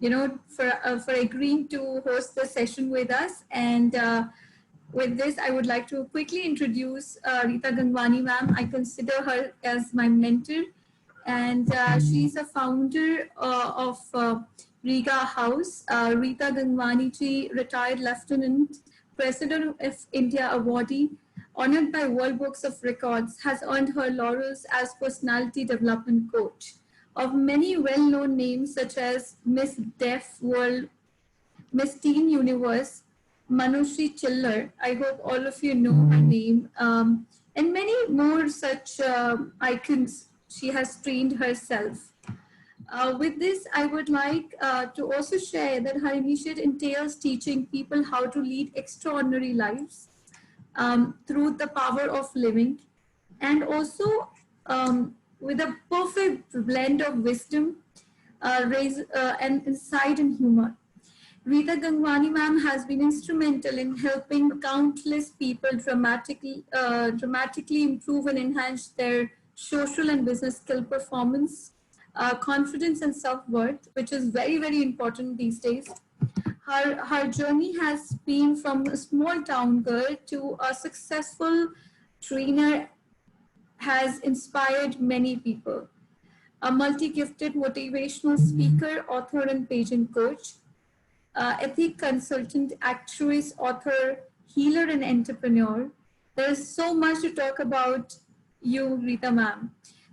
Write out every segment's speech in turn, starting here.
for agreeing to host the session with us. And with this, I would like to quickly introduce Rita Gangwani ma'am. I consider her as my mentor, and she's a founder of Riga House. Rita Gangwani ji, retired Lieutenant, President of India awardee, honored by World Books of Records, has earned her laurels as personality development coach of many well-known names such as Miss Deaf World, Miss Teen Universe, Manushri Chiller. I hope all of you know her name, and many more such icons she has trained herself. With this, I would like to also share that her initiative entails teaching people how to lead extraordinary lives through the power of living, and also with a perfect blend of wisdom, and insight and humor. Rita Gangwani ma'am has been instrumental in helping countless people dramatically improve and enhance their social and business skill performance, confidence and self-worth, which is very, very important these days. Her journey has been from a small town girl to a successful trainer, has inspired many people. A multi-gifted motivational speaker, author, and patient coach, ethic consultant, actress, author, healer, and entrepreneur. There's so much to talk about you, Rita ma'am,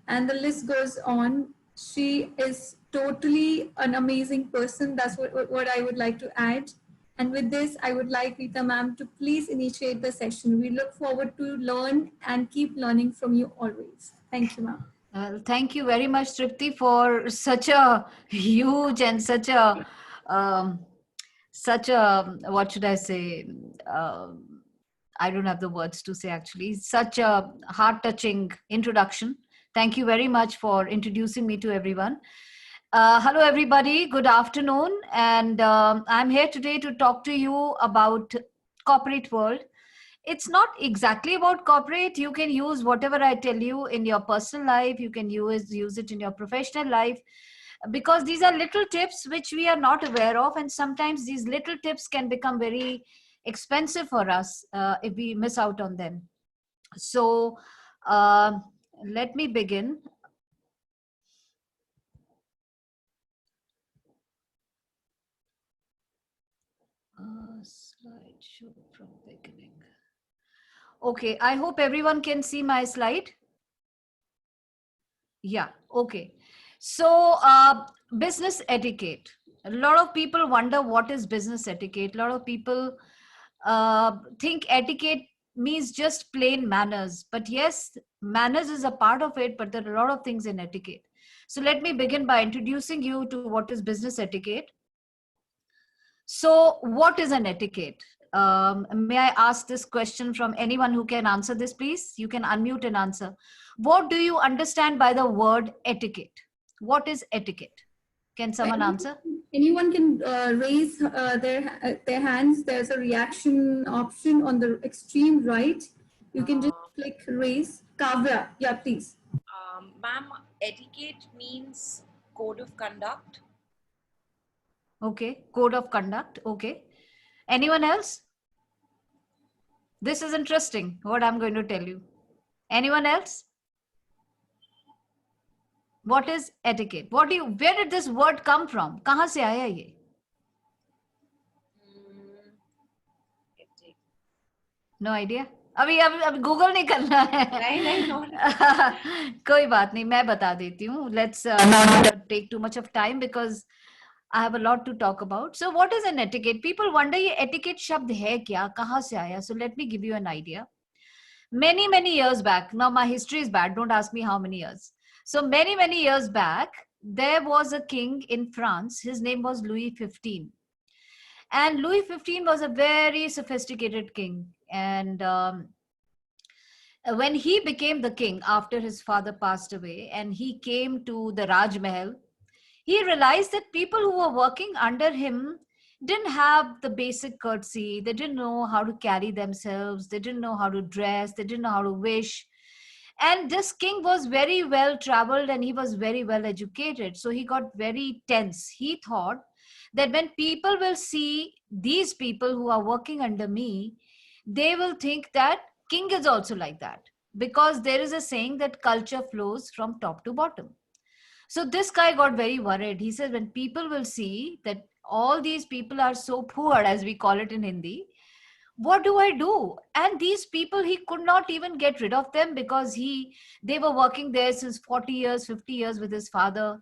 and the list goes on. She is totally an amazing person. That's what I would like to add. And with this, I would like Rita ma'am to please initiate the session. We look forward to learn and keep learning from you always. Thank you, ma'am. Thank you very much, Tripti, for such a huge and such a what should I say? I don't have the words to say actually. Such a heart-touching introduction. Thank you very much for introducing me to everyone. Hello, everybody. Good afternoon. And I'm here today to talk to you about corporate world. It's not exactly about corporate. You can use whatever I tell you in your personal life. You can use it in your professional life, because these are little tips which we are not aware of, and sometimes these little tips can become very expensive for us if we miss out on them. So let me begin. Slideshow from beginning. Okay, I hope everyone can see my slide. Yeah, okay. So business etiquette. A lot of people wonder what is business etiquette. A lot of people think etiquette means just plain manners. But yes, manners is a part of it, but there are a lot of things in etiquette. So let me begin by introducing you to what is business etiquette. So what is an etiquette? May I ask this question from anyone who can answer this, please? You can unmute and answer. What do you understand by the word etiquette? What is etiquette? Can someone answer? Anyone can raise their hands. There's a reaction option on the extreme right. You can just click raise. Kavya, yeah, please. Ma'am, etiquette means code of conduct. Okay, code of conduct. Okay. Anyone else? This is interesting, what I'm going to tell you. Anyone else? What is etiquette? Where did this word come from? कहाँ से आया ये? No idea? अभी Google नहीं करना है. नहीं. कोई बात नहीं, मैं बता देती हूँ. Let's not take too much of time because I have a lot to talk about. So what is an etiquette? People wonder ये etiquette शब्द है क्या? कहाँ से आया? So let me give you an idea. Many years back, now my history is bad, don't ask me how many years. So many years back, there was a king in France. His name was Louis XV. And Louis XV was a very sophisticated king. And when he became the king after his father passed away and he came to the Raj Mahal, he realized that people who were working under him didn't have the basic courtesy. They didn't know how to carry themselves. They didn't know how to dress. They didn't know how to wish. And this king was very well traveled and he was very well educated. So he got very tense. He thought that when people will see these people who are working under me, they will think that king is also like that, because there is a saying that culture flows from top to bottom. So this guy got very worried. He said, when people will see that all these people are so poor, as we call it in Hindi, what do I do? And these people, he could not even get rid of them, because they were working there since 40 years, 50 years with his father.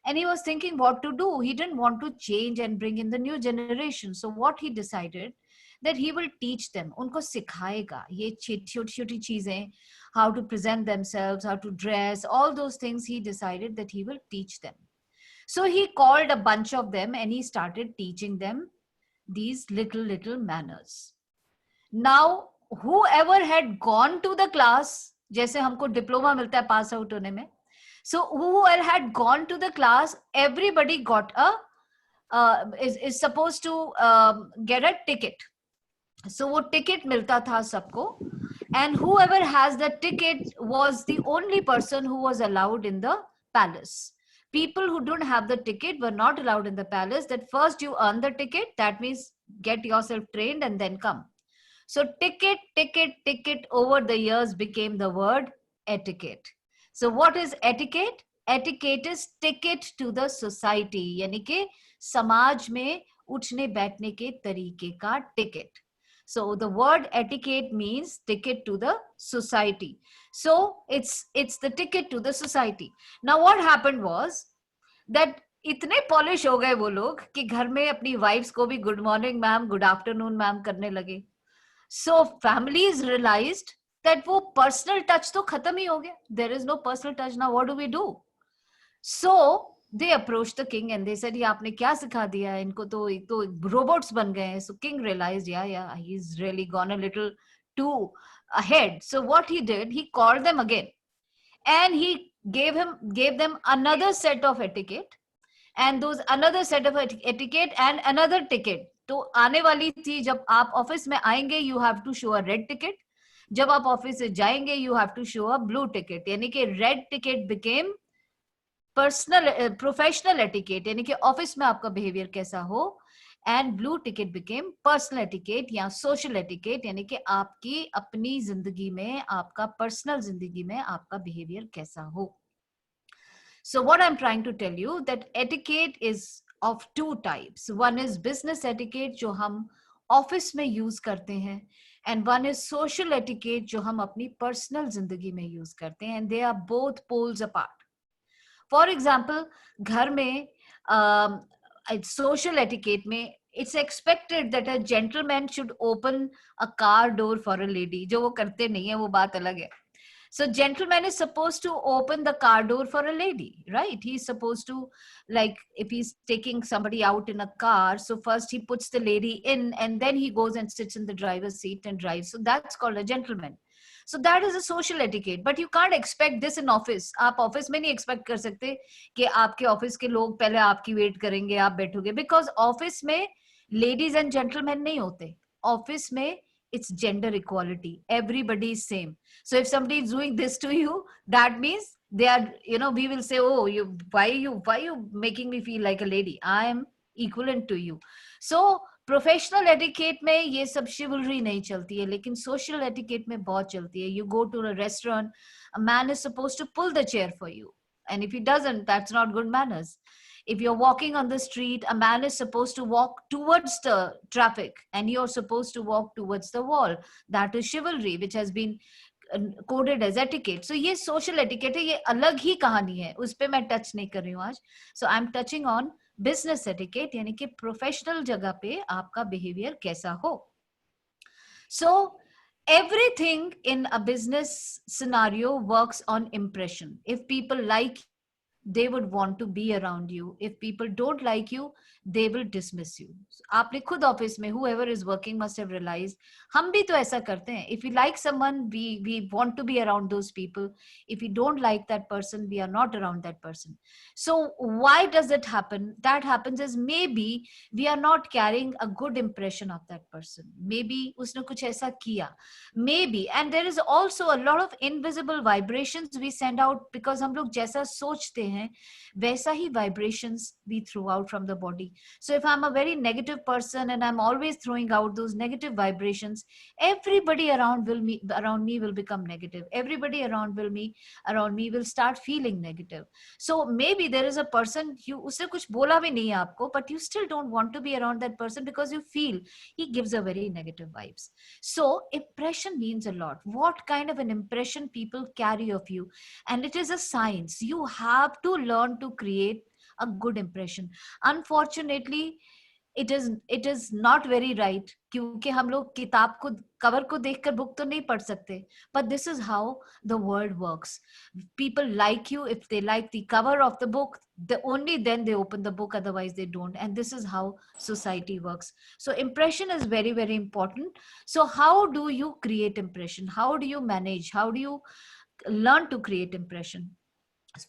And he was thinking what to do. He didn't want to change and bring in the new generation. So what he decided, that he will teach them. उनको सिखाएगा ये छोटी छोटी चीजें, how to present themselves, how to dress, all those things. He decided that he will teach them. So he called a bunch of them and he started teaching them these little manners. Now, whoever had gone to the class, जैसे हमको diploma मिलता है pass out होने में, so whoever had gone to the class, everybody got is supposed to get a ticket. So वो ticket मिलता था सबको, and whoever has the ticket was the only person who was allowed in the palace. People who don't have the ticket were not allowed in the palace. That first you earn the ticket, that means get yourself trained and then come. So ticket over the years became the word etiquette. So what is etiquette? Etiquette is ticket to the society, यानी कि समाज में उठने बैठने के तरीके का ticket. So the word etiquette means ticket to the society. So it's the ticket to the society. Now what happened was that इतने पॉलिश हो गए वो लोग कि घर में अपनी वाइफ्स को भी good morning ma'am, good afternoon ma'am करने लगे. So families realized that वो personal touch तो खत्म ही हो गया. There is no personal touch now. What do we do? So they approached the king and they said, ये आपने क्या सिखा दिया, इनको तो robots बन गए हैं. So king realized, yeah, he's really gone a little too ahead. So what he did, he called them again and he gave them another set of etiquette, and those another set of etiquette and another ticket. तो आने वाली थी, जब आप office में आएंगे you have to show a red ticket, जब आप ऑफिस से जाएंगे you have to show a blue ticket. यानी कि red ticket became personal professional etiquette, यानी कि ऑफिस में आपका बिहेवियर कैसा हो, and blue ticket became personal etiquette या सोशल एटिकेट, यानी कि आपकी अपनी जिंदगी में, आपका पर्सनल जिंदगी में आपका बिहेवियर कैसा हो. So what I'm trying to tell you that etiquette is of two types. One is business etiquette जो हम ऑफिस में यूज करते हैं, and one is social etiquette जो हम अपनी पर्सनल जिंदगी में यूज करते हैं, and they are both poles apart. For example, घर में social etiquette में it's expected that a gentleman should open a car door for a lady. जो वो करते नहीं है वो बात अलग है. So gentleman is supposed to open the car door for a lady, right? He's supposed to, like if he's taking somebody out in a car, so first he puts the lady in and then he goes and sits in the driver's seat and drives. So that's called a gentleman. So that is a social etiquette, but you can't expect this in office. आप office में नहीं expect कर सकते कि आपके office के लोग पहले आपकी वेट करेंगे, आप बैठोगे, because ऑफिस में ladies and gentlemen नहीं होते. ऑफिस में it's gender equality. Everybody is same. So if somebody is doing this to you, that means they are, we will say, oh, why you making me feel like a lady? I am equivalent to you. So professional etiquette में ये सब शिवलरी नहीं चलती है, लेकिन social etiquette में बहुत चलती है. You go to a restaurant, a man is supposed to pull the chair for you, and if he doesn't, that's not good manners. If you're walking on the street, a man is supposed to walk towards the traffic and you're supposed to walk towards the wall. That is chivalry, which has been coded as etiquette. So ये social etiquette है, ये अलग ही कहानी है, उस पे मैं touch नहीं कर रही हूँ आज. So I'm touching on business etiquette, यानी कि प्रोफेशनल जगह पे आपका बिहेवियर कैसा हो. So everything in a business scenario works on impression. If people like, they would want to be around you. If people don't like you, they will dismiss you. आपने खुद office में, whoever is working must have realized, हम भी तो ऐसा करते हैं. If we like someone, we want to be around those people. If we don't like that person, we are not around that person. So why does it happen? That happens is maybe we are not carrying a good impression of that person. Maybe उसने कुछ ऐसा किया. Maybe, and there is also a lot of invisible vibrations we send out because हम लोग जैसा सोचते हैं, वैसा ही vibrations we throw out from the body. So if I'm a very negative person and I'm always throwing out those negative vibrations, everybody around me will become negative. Everybody around me will start feeling negative. So maybe there is a person, you उससे कुछ बोला भी नहीं है आपको, but you still don't want to be around that person because you feel he gives a very negative vibes. So impression means a lot. What kind of an impression people carry of you, and it is a science. You have to learn to create a good impression. Unfortunately, it is not very right, क्योंकि हम लोग किताब को cover को देखकर book तो नहीं पढ़ सकते, but this is how the world works. People like you if they like the cover of the book, only then they open the book, otherwise they don't. And this is how society works. So impression is very, very important. So how do you create impression? How do you manage? How do you learn to create impression?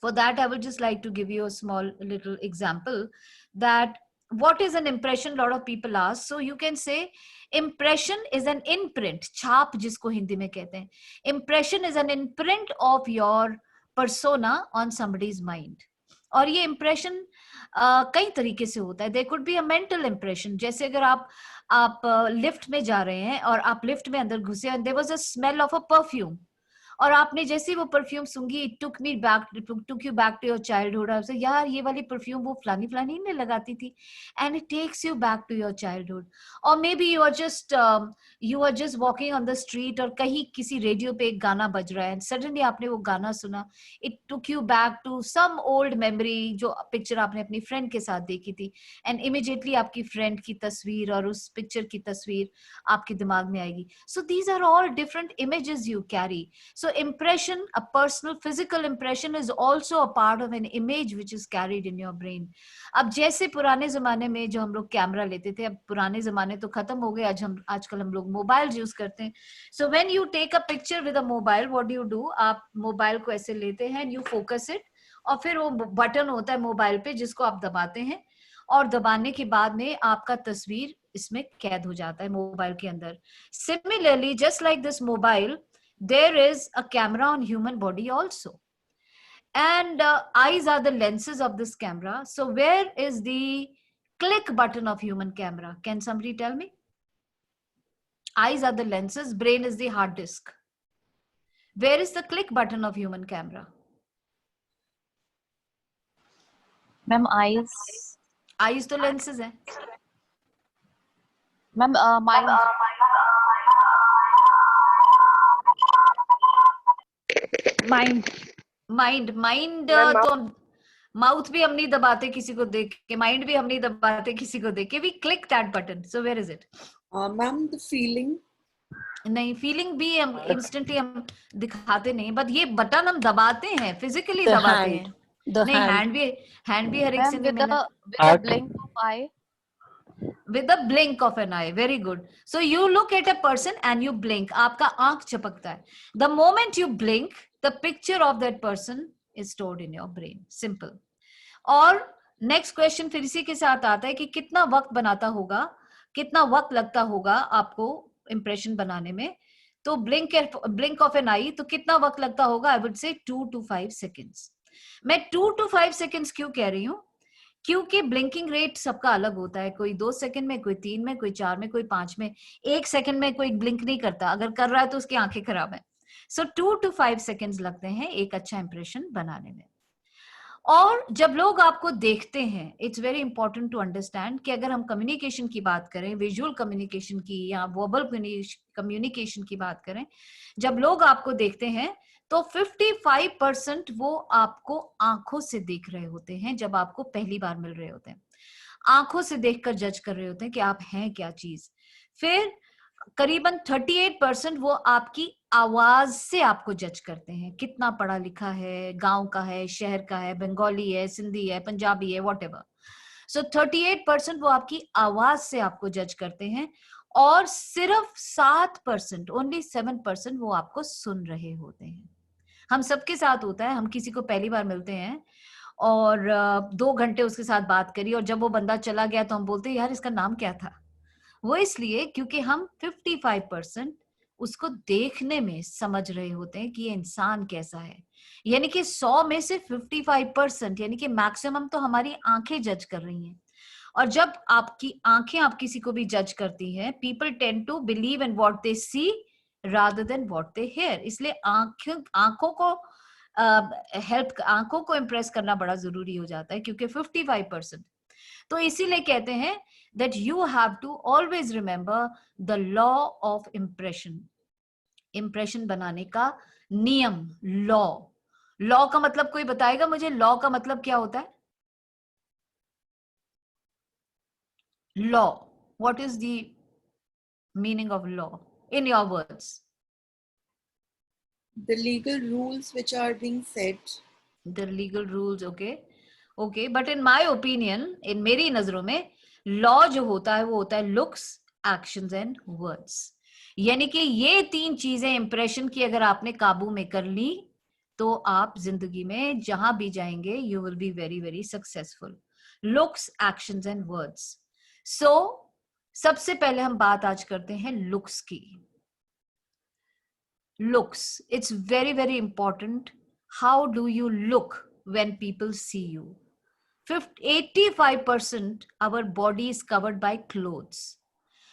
For that, I would just like to give you a small little example that what is an impression? A lot of people ask. So you can say impression is an imprint, छाप जिसको हिंदी में कहते हैं. Impression is an imprint of your persona on somebody's mind. और ये impression कई तरीके से होता है. There could be a mental impression. जैसे अगर आप लिफ्ट में जा रहे हैं और आप लिफ्ट में अंदर घुसे and there was a smell of a perfume. और आपने जैसे ही वो परफ्यूम सूंघी, it took you back to your childhood. आपसे यार ये वाली परफ्यूम वो फलानी फलानी ने लगाती थी, and it takes you back to your childhood. और maybe you are just walking on the street और कहीं किसी रेडियो पे एक गाना बज रहा है एंड सडनली आपने वो गाना सुना. It took you back to some old memory, जो पिक्चर आपने अपनी फ्रेंड के साथ देखी थी, एंड इमीडिएटली आपकी फ्रेंड की तस्वीर और उस पिक्चर की तस्वीर आपके दिमाग में आएगी. So these are all different images you carry. So impression, a personal physical impression, is also a part of an image which is carried in your brain. अब जैसे पुराने जमाने में जो हम लोग कैमरा लेते थे, अब पुराने जमाने तो खत्म हो गए, आजकल हम लोग मोबाइल यूज करते हैं. So when you take a picture with a mobile, what do? आप मोबाइल को ऐसे लेते हैं, you focus it, और फिर वो बटन होता है मोबाइल पे जिसको आप दबाते हैं, और दबाने के बाद में आपका तस्वीर इसमें कैद हो जाता है मोबाइल के अंदर. Similarly, just like this mobile, there is a camera on human body also, and eyes are the lenses of this camera. So where is the click button of human camera? Can somebody tell me? Eyes are the lenses, brain is the hard disk. Where is the click button of human camera? Ma'am, eyes तो lenses है. Ma'am, mind. Mind तो mouth भी हम नहीं दबाते किसी को देख के, माइंड भी हम नहीं दबाते किसी को देख के. We click that button. So where is it? Ma'am the feeling. नहीं, फीलिंग भी हम इंस्टेंटली हम दिखाते नहीं, बट ये बटन हम दबाते हैं, फिजिकली दबाते हैं. नहीं, हैंड भी हर एक से नहीं मिला. With the blink of an eye. Very good. So you look at a person and you blink. आपका आंख झपकता है. The moment you blink, the picture of that person is stored in your brain. Simple. और next question फिर इसी के साथ आता है कि कितना वक्त लगता होगा आपको impression बनाने में. तो blink of an eye, तो कितना वक्त लगता होगा? I would say 2 to 5 seconds. मैं 2 to 5 seconds क्यों कह रही हूँ? क्योंकि ब्लिंकिंग रेट सबका अलग होता है. कोई 2 सेकंड में, कोई 3 में, कोई 4 में, कोई 5 में. 1 सेकंड में कोई ब्लिंक नहीं करता. अगर कर रहा है तो उसकी आंखें खराब है. सो 2 to 5 सेकंड्स लगते हैं एक अच्छा इंप्रेशन बनाने में. और जब लोग आपको देखते हैं, it's very important to understand कि अगर हम कम्युनिकेशन की बात करें, विजुअल कम्युनिकेशन की या वर्बल कम्युनिकेशन की बात करें, जब लोग आपको देखते हैं तो 55% वो आपको आंखों से देख रहे होते हैं. जब आपको पहली बार मिल रहे होते हैं, आंखों से देखकर जज कर रहे होते हैं कि आप हैं क्या चीज. फिर करीबन 38% वो आपकी आवाज से आपको जज करते हैं. कितना पढ़ा लिखा है, गांव का है, शहर का है, बंगाली है, सिंधी है, पंजाबी है, व्हाटएवर. सो 38% वो आपकी आवाज से आपको जज करते हैं. और सिर्फ 7%, ओनली 7% वो आपको सुन रहे होते हैं. हम सबके साथ होता है, हम किसी को पहली बार मिलते हैं और 2 घंटे उसके साथ बात करी, और जब वो बंदा चला गया तो हम बोलते हैं यार इसका नाम क्या था. वो इसलिए क्योंकि हम 55% उसको देखने में समझ रहे होते हैं कि ये इंसान कैसा है। यानी कि 100 में से 55% यानी कि मैक्सिमम तो हमारी आंखें जज कर रही हैं। और जब आपकी आंखें आप किसी को भी जज करती हैं, people tend to believe in what they see rather than what they hear. इसलिए आंखों को आंखों को इम्प्रेस करना बड़ा जरूरी हो जाता है, क्योंकि 55%। तो इसीलिए कहते हैं that you have to always remember the law of impression. impression बनाने का नियम, लॉ का मतलब कोई बताएगा मुझे? लॉ का मतलब क्या होता है? Law, what is the meaning of law in your words? The legal rules which are being set. The legal rules, okay, but in my opinion, in मेरी नजरों में लॉ जो होता है वो होता है looks, actions and words. यानी कि ये 3 चीजें इंप्रेशन की अगर आपने काबू में कर ली तो आप जिंदगी में जहां भी जाएंगे you will be very very successful. Looks, actions and words. So सबसे पहले हम बात आज करते हैं लुक्स की. Looks, it's very very important. How do you look when people see you? 85% our body is covered by clothes.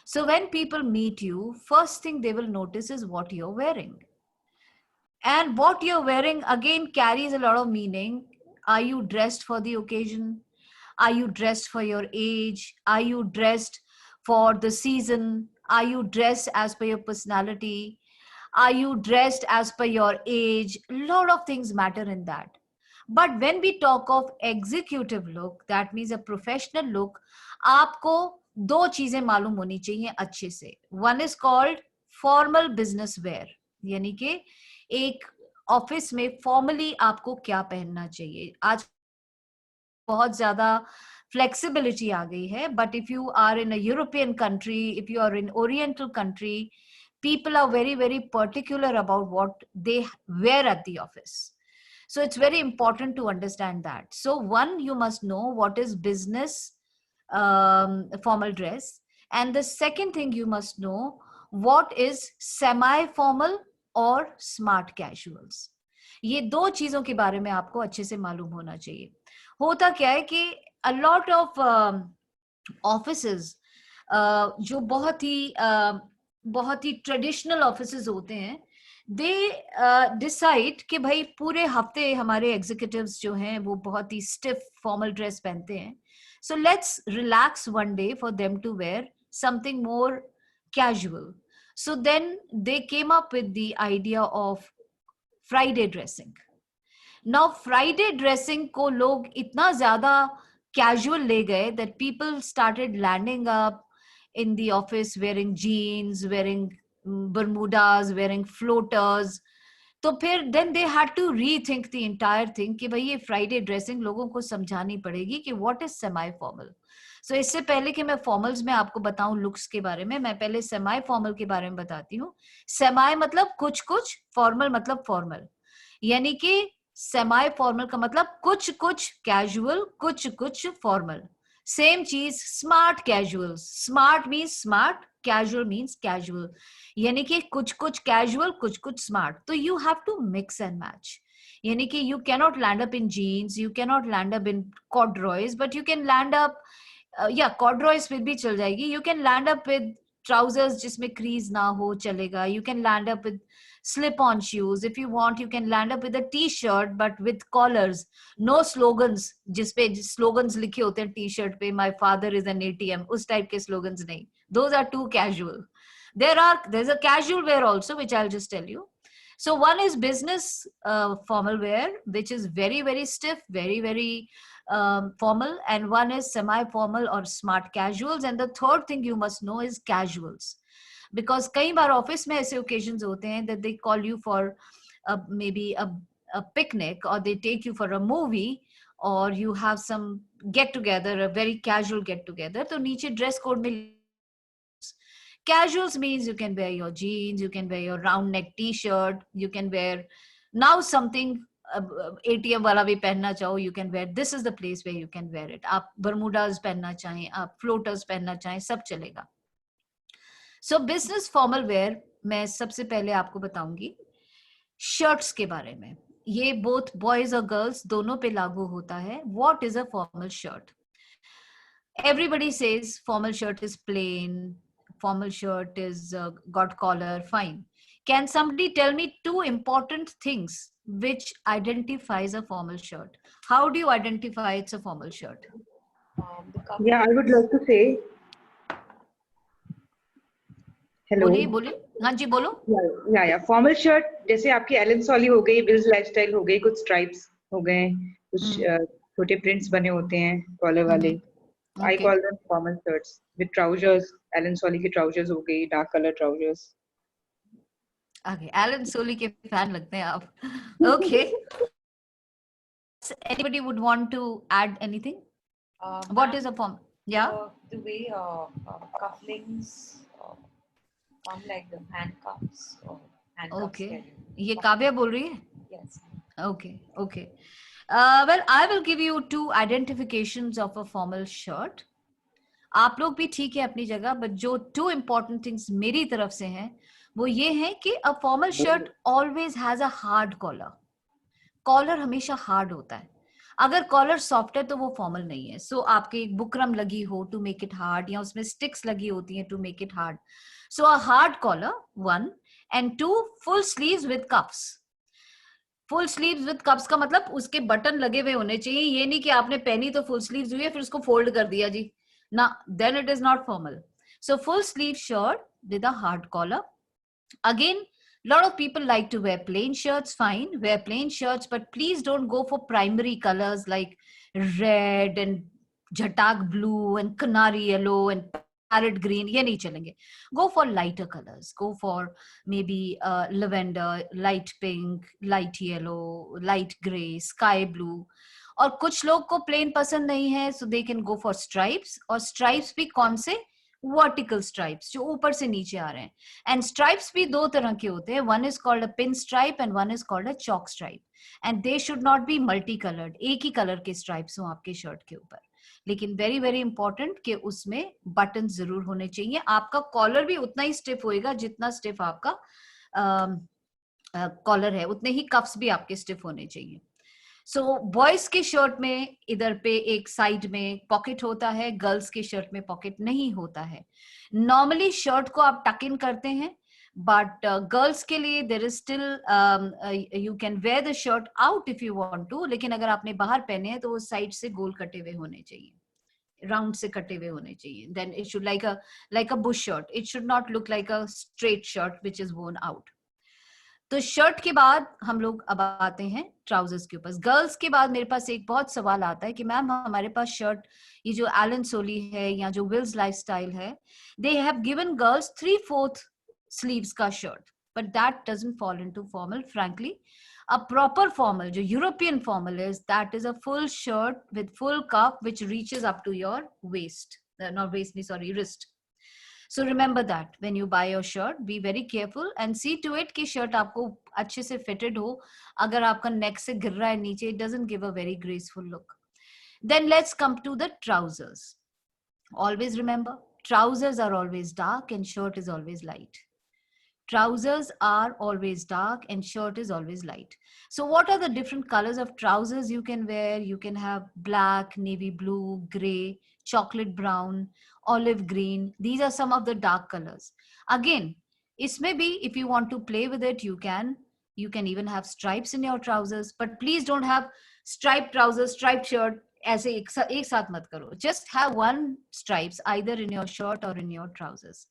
So when people meet you, first thing they will notice is what you're wearing. And what you're wearing again carries a lot of meaning. Are you dressed for the occasion? Are you dressed for your age? Are you dressed for the season? Are you dressed as per your personality? Are you dressed as per your age? A lot of things matter in that. But when we talk of executive look, that means a professional look, आपको 2 चीजें मालूम होनी चाहिए अच्छे से. One is called formal business wear, यानी कि एक ऑफिस में फॉर्मली आपको क्या पहनना चाहिए. आज बहुत ज्यादा फ्लेक्सिबिलिटी आ गई है, but if you are in a European country, if you are in oriental country, people are very very particular about what they wear at the office. So it's very important to understand that. So one, you must know what is business formal dress, and the second thing you must know what is semi formal or smart casuals. ये 2 चीजों के बारे में आपको अच्छे से मालूम होना चाहिए. होता क्या है कि a lot of offices जो बहुत ही ट्रेडिशनल ऑफिसेज होते हैं, दे डिसाइड कि भाई पूरे हफ्ते हमारे एग्जीक्यूटिव्स जो हैं वो बहुत ही स्टिफ फॉर्मल ड्रेस पहनते हैं. So let's relax one day for them to wear something more casual. So then they came up with the idea of Friday dressing. Now Friday dressing को लोग इतना ज्यादा कैजुअल ले गए that people started landing up in the office wearing jeans, wearing bermudas, wearing floaters. तो फिर then they had to rethink the entire thing कि भाई ये फ्राइडे ड्रेसिंग लोगों को समझानी पड़ेगी कि what is semi formal. So इससे पहले कि मैं फॉर्मल्स में आपको बताऊं लुक्स के बारे में, मैं पहले सेमी फॉर्मल के बारे में बताती हूँ. सेमी मतलब कुछ कुछ, फॉर्मल मतलब फॉर्मल. यानी कि सेमी फॉर्मल का मतलब कुछ कुछ कैजुअल, कुछ कुछ फॉर्मल. सेम चीज smart casuals. Smart means smart, casual means casual. यानी कि कुछ कुछ कैजुअल, कुछ कुछ स्मार्ट. तो you have to mix and match. यानी कि you cannot land up in jeans, you cannot land up in corduroys, but you can land up, या कॉर्डरॉयज फिर भी चल जाएगी. You can land up with trousers जिसमें crease ना हो, चलेगा. You can land up with slip-on shoes. If you want, you can land up with a t-shirt but with collars. No slogans जिसपे slogans लिखे होते हैं t-shirt पे, my father is an ATM, उस type के slogans नहीं. Those are too casual. There's a casual wear also, which I'll just tell you. So one is business formal wear, which is very very stiff, very very formal, and one is semi-formal or smart casuals, and the third thing you must know is casuals, because कई बार office में ऐसे occasions होते हैं that they call you for maybe a picnic, or they take you for a movie, or you have some get together, a very casual get together. तो नीचे dress code में casuals means you can wear your jeans, you can wear your round neck t-shirt, you can wear now something ATM वाला भी पहनना चाहो, you can wear. This is the place where you can wear it. आप bermudas पहनना चाहें, आप floaters पहनना चाहें, सब चलेगा. So business formal wear मैं सबसे पहले आपको बताऊंगी शर्ट्स के बारे में. ये बोथ बॉयज और गर्ल्स दोनों पे लागू होता है. What is a formal shirt? Everybody says formal shirt is plain, formal shirt is got collar, fine. Can somebody tell me two important things which identifies a formal shirt? How do you identify it's a formal shirt? The Yeah, I would like to say hello. बोलिए बोलिए. हाँ जी बोलो. Yeah. Formal shirt जैसे आपकी Elon सॉली हो गई, Wills lifestyle हो गई, कुछ स्ट्राइप्स हो गए, कुछ छोटे प्रिंट्स बने होते हैं कॉलर वाले. I call them formal shirts with trousers. Alan Solly के trousers हो गई, dark color trousers. Okay, Alan Solly के fan लगते हैं आप. Okay. Anybody would want to add anything? What is a form? Yeah. The way cufflinks come like the handcuffs or handcuffs. Okay. carry. ये काव्या बोल रही है? Yes. Okay. Well, I will give you two identifications of a formal shirt. आप लोग भी ठीक है अपनी जगह, but जो two important things मेरी तरफ से हैं, वो ये है कि a formal shirt always has a hard collar. Collar हमेशा हार्ड होता है. अगर कॉलर सॉफ्ट है तो वो फॉर्मल नहीं है. सो आपके एक बुकरम लगी हो टू मेक इट हार्ड, या उसमें स्टिक्स लगी होती हैं to make it hard. So a hard collar, one, and two, full sleeves with cuffs. Full sleeves with cuffs का मतलब उसके बटन लगे हुए होने चाहिए. ये नहीं कि आपने पहनी तो फुल स्लीव्स हुई है फिर उसको फोल्ड कर दिया जी ना, then it is not formal. So full sleeve shirt with a hard collar. Again, lot of people like to wear plain shirts. Fine, wear plain shirts, but please don't go for primary colors like red and jhatak blue and canary yellow and parrot green. ये नहीं चलेंगे. Go for lighter colors. Go for maybe lavender, light pink, light yellow, light gray, sky blue. और कुछ लोग को plain पसंद नहीं है, so they can go for stripes. और stripes भी कौन से? वर्टिकल स्ट्राइप्स जो ऊपर से नीचे आ रहे हैं. एंड स्ट्राइप्स भी दो तरह के होते हैं. One is called a pin stripe and one is called a chalk stripe. And they should not be multi coloured. एक ही कलर के स्ट्राइप्स हो आपके शर्ट के ऊपर, लेकिन वेरी वेरी इंपॉर्टेंट कि उसमें बटन जरूर होने चाहिए. आपका कॉलर भी उतना ही स्टिफ होएगा जितना स्टिफ आपका कॉलर है, उतने ही कफ्स भी आपके स्टिफ होने चाहिए. सो बॉयज के शर्ट में इधर पे एक साइड में पॉकेट होता है, गर्ल्स के शर्ट में पॉकेट नहीं होता है. नॉर्मली शर्ट को आप टक इन करते हैं, बट गर्ल्स के लिए there is still, you can wear the shirt out if you want to. लेकिन अगर आपने बाहर पहने हैं तो वो साइड से गोल कटे हुए होने चाहिए, राउंड से कटे हुए होने चाहिए. Then it should like a bush shirt. It should not look like a straight shirt which is worn out. तो शर्ट के बाद हम लोग अब आते हैं ट्राउजर्स के ऊपर. गर्ल्स के बाद मेरे पास एक बहुत सवाल आता है कि मैम हमारे पास शर्ट, ये जो एलन सोली है या जो विल्स लाइफस्टाइल है, they have given girls 3/4 sleeves का shirt, but that doesn't fall into formal. Frankly, a proper formal जो European formal is, that is a full shirt with full cuff which reaches up to your waist, not waist नहीं, sorry, wrist. So remember that when you buy your shirt, be very careful and see to it कि shirt आपको अच्छे से fitted हो. अगर आपका neck से गिर रहा है नीचे, it doesn't give a very graceful look. Then let's come to the trousers. Always remember, trousers are always dark and shirt is always light. Trousers are always dark and shirt is always light. So what are the different colors of trousers you can wear? You can have black, navy blue, gray, chocolate brown, olive green. These are some of the dark colors. Again, isme bhi, if you want to play with it, you can even have stripes in your trousers, but please don't have striped trousers, striped shirt. ऐसे एक साथ मत करो. Just have one stripes either in your shirt or in your trousers.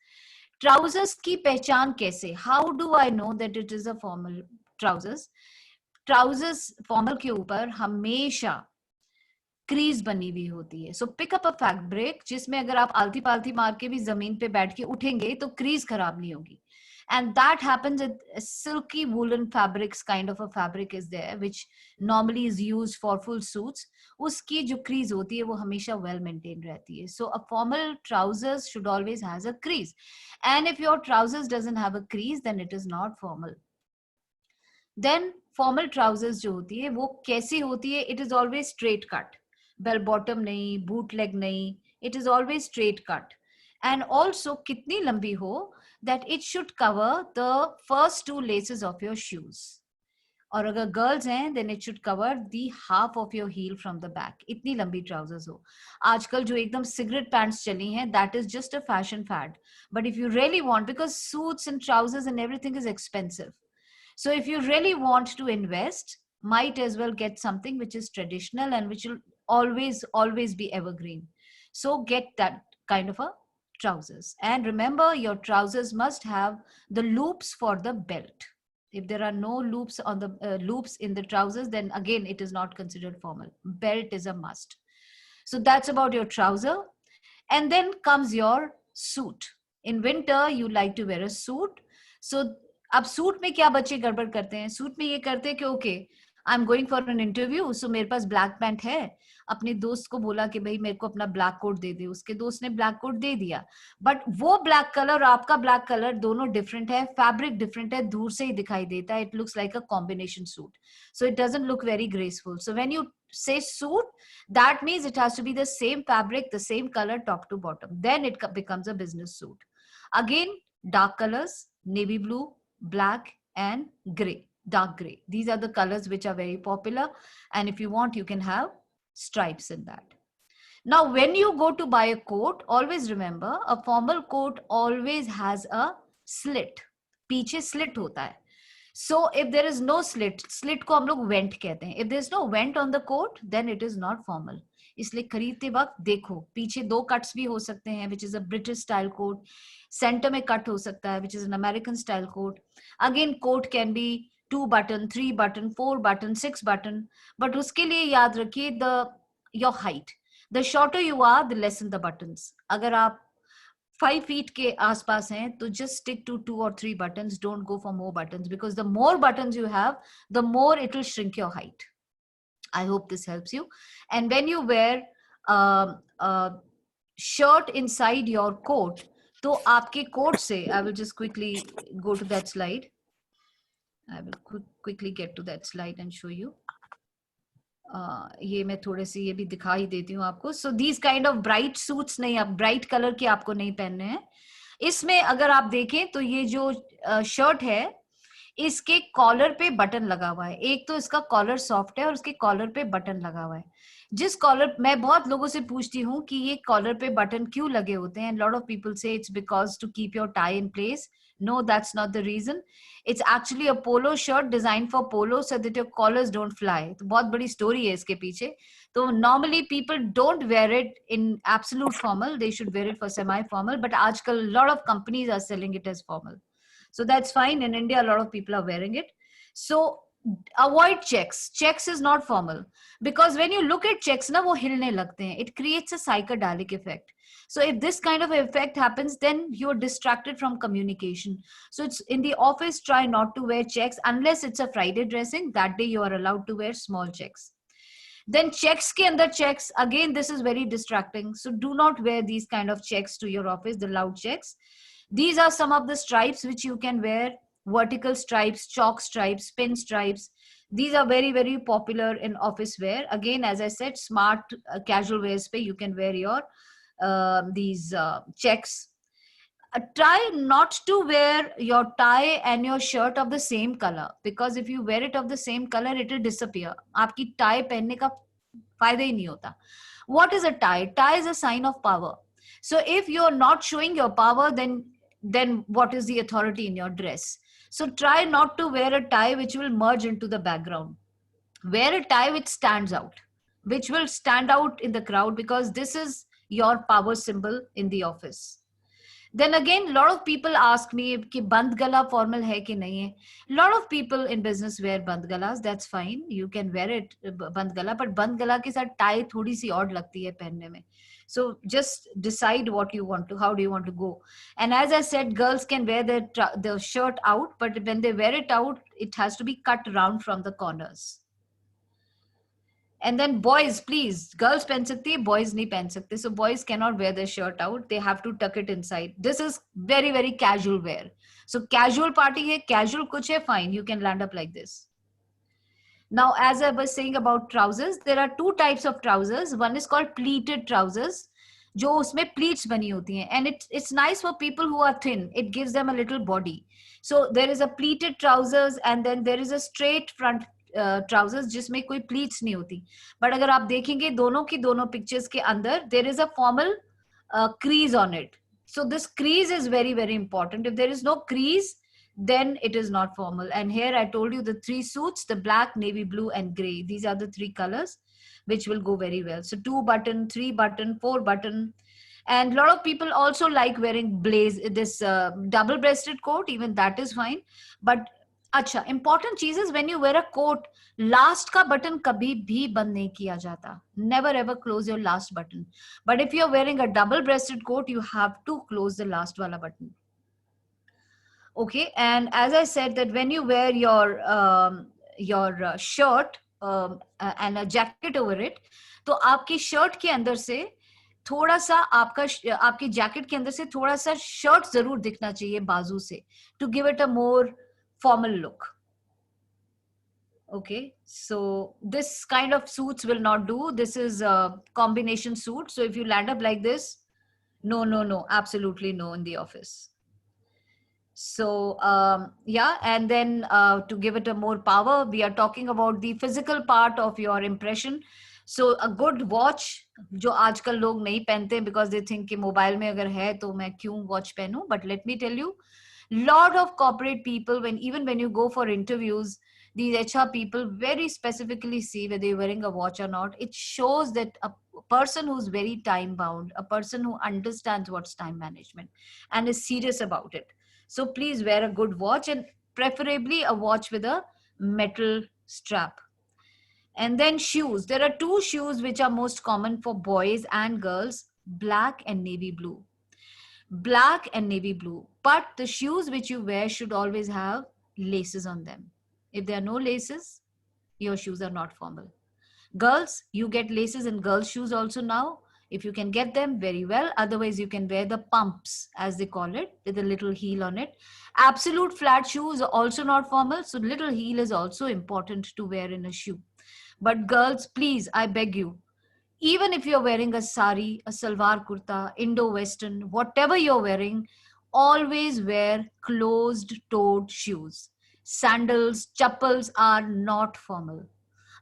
Trousers की पहचान कैसे? How do I know that it is a formal trousers? Trousers formal के ऊपर हमेशा क्रीज बनी हुई होती है. सो पिक अप अ फैब्रिक जिसमें अगर आप आलती पालती मार के भी जमीन पे बैठ के उठेंगे तो क्रीज खराब नहीं होगी. And that happens with silky woollen fabrics, kind of a fabric is there which normally is used for full suits. उसकी जो क्रीज होती है वो हमेशा वेल मेंटेन रहती है. So a formal trousers should always has a crease, and if your trousers doesn't have a crease then it is not formal. Then formal trousers जो होती है वो कैसी होती है? It is always straight cut, bell bottom नहीं, boot leg नहीं, it is always straight cut. And also कितनी लंबी हो, that it should cover the first 2 laces of your shoes. और अगर गर्ल्स हैं then it should cover the half of your heel from the back. इतनी लंबी trousers हो. आजकल जो एकदम cigarette pants चली हैं, that is just a fashion fad. But if you really want, because suits and trousers and everything is expensive. So if you really want to invest, might as well get something which is traditional and which will always be evergreen. So get that kind of a trousers. And remember, your trousers must have the loops for the belt. If there are no loops on the loops in the trousers, then again it is not considered formal. Belt is a must. So that's about your trouser. And then comes your suit. In winter you like to wear a suit. So अब suit में क्या बच्चे गड़बड़ करते हैं? Suit में ये करते हैं कि okay, I am going for an interview, so मेरे पास ब्लैक पैंट है, अपने दोस्त को बोला कि भाई मेरे को अपना ब्लैक कोट दे दे, उसके दोस्त ने ब्लैक कोट दे दिया, बट वो ब्लैक कलर और आपका ब्लैक कलर दोनों डिफरेंट है, फैब्रिक डिफरेंट है, दूर से ही दिखाई देता है, it looks like a combination suit, so it doesn't look very graceful. So when you say suit, that means it has to be the same fabric, the same color top to bottom, then it becomes a business suit. Again, dark colors, navy blue, black and gray, dark gray, these are the colors which are very popular, and if you want you can have stripes in that. Now when you go to buy a coat, always remember a formal coat always has a slit, पीछे slit होता है. So if there is no slit को हम लोग vent कहते हैं. If there is no vent on the coat, then it is not formal. इसलिए खरीदते वक्त देखो, पीछे 2 cuts भी हो सकते हैं, which is a British style coat. Center में cut हो सकता है, which is an American style coat. Again, coat can be 2 button, 3 button, 4 button, 6 button. But उसके लिए याद रखिए your height. The shorter you are, the less in the buttons. अगर आप 5 feet के आसपास हैं, तो just stick to 2 or 3 buttons. Don't go for more buttons, because the more buttons you have, the more it will shrink your height. I hope this helps you. And when you wear a shirt inside your coat, तो आपके coat से, I will just quickly go to that slide. I will quickly get to that slide and show you. ये मैं थोड़े से ये भी दिखाई देती हूँ आपको. So these kind of bright suits नहीं, आप bright color के आपको नहीं पहनने हैं. इसमें अगर आप देखें तो ये जो शर्ट है, इसके कॉलर पे बटन लगा हुआ है. एक तो इसका कॉलर सॉफ्ट है और उसके कॉलर पे बटन लगा हुआ है. जिस कॉलर, मैं बहुत लोगों से पूछती हूँ कि ये कॉलर पे बटन क्यों लगे होते हैं. Lot of people say it's because to keep your tie in place. No, that's not the reason. It's actually a polo shirt designed for polo so that your collars don't fly. तो बहुत बड़ी story है इसके पीछे. तो normally people don't wear it in absolute formal. They should wear it for semi-formal. But आजकल a lot of companies are selling it as formal. So that's fine. In India, a lot of people are wearing it. So avoid checks. Checks is not formal. Because when you look at checks, ना वो हिलने लगते हैं. It creates a psychedelic effect. So if this kind of effect happens, then you're distracted from communication. So it's in the office, try not to wear checks unless it's a Friday dressing. That day you are allowed to wear small checks. Then checks ke andar checks. Again, this is very distracting. So do not wear these kind of checks to your office, the loud checks. These are some of the stripes which you can wear. Vertical stripes, chalk stripes, pin stripes. These are very, very popular in office wear. Again, as I said, smart casual wears pe you can wear your these checks. Try not to wear your tie and your shirt of the same color, because if you wear it of the same color, it will disappear. आपकी tie पहनने का फायदा ही नहीं होता. What is a tie? Tie is a sign of power. So if you're not showing your power, then what is the authority in your dress? So try not to wear a tie which will merge into the background. Wear a tie which stands out, which will stand out in the crowd, because this is your power symbol in the office. Then again, a lot of people ask me कि बंद गला formal है कि नहीं है. A lot of people in business wear बंद गलास. That's fine. You can wear it बंद गला, but बंद गला के साथ tie थोड़ी सी odd लगती है पहनने में. So just decide what you want to, how do you want to go. And as I said, girls can wear the shirt out, but when they wear it out, it has to be cut round from the corners. And then boys, please, girls पहन सकती है, boys नहीं पहन सकते. So boys cannot wear their shirt out. They have to tuck it inside. This is very, very casual wear. So casual party है, casual कुछ है, fine. You can land up like this. Now, as I was saying about trousers, there are 2 types of trousers. One is called pleated trousers. जो उसमें pleats बनी होती हैं, and it's nice for people who are thin. It gives them a little body. So there is a pleated trousers and then there is a straight front trousers जिसमें कोई pleats नहीं होती. But अगर आप देखेंगे दोनों की दोनों pictures के अंदर there is a formal crease on it. So this crease is very, very important. If there is no crease, then it is not formal. And here I told you the 3 suits, the black, navy blue and gray. These are the 3 colors which will go very well. So 2 button, 3 button, 4 button. And a lot of people also like wearing this double breasted coat. Even that is fine. But अच्छा, important चीज is when you wear a coat, last का button कभी भी बंद नहीं किया जाता. Never ever close your last button. But if you're wearing a double breasted coat, you have to close the last वाला button. Okay, and as I said that when you wear your shirt and a jacket over it, तो आपकी shirt के अंदर से थोड़ा सा आपकी jacket के अंदर से थोड़ा सा शर्ट जरूर दिखना चाहिए बाजू से, to give it a more formal look. Okay, so this kind of suits will not do. This is a combination suit. So if you land up like this, no, absolutely no in the office. So yeah, and then to give it a more power, we are talking about the physical part of your impression. So a good watch, जो आजकल लोग नहीं पहनते because they think कि mobile में अगर है तो मैं क्यों watch पहनूं. But let me tell you, lot of corporate people, even when you go for interviews, these HR people very specifically see whether you're wearing a watch or not. It shows that a person who's very time bound, a person who understands what's time management and is serious about it. So please wear a good watch, and preferably a watch with a metal strap. And then shoes. There are 2 shoes which are most common for boys and girls, black and navy blue. Black and navy blue. But the shoes which you wear should always have laces on them. If there are no laces, your shoes are not formal. Girls, you get laces in girls' shoes also now. If you can get them, very well. Otherwise, you can wear the pumps, as they call it, with a little heel on it. Absolute flat shoes are also not formal. So little heel is also important to wear in a shoe. But girls, please, I beg you, even if you're wearing a sari, a salwar kurta, Indo-Western, whatever you're wearing, always wear closed-toed shoes. Sandals, chappals are not formal.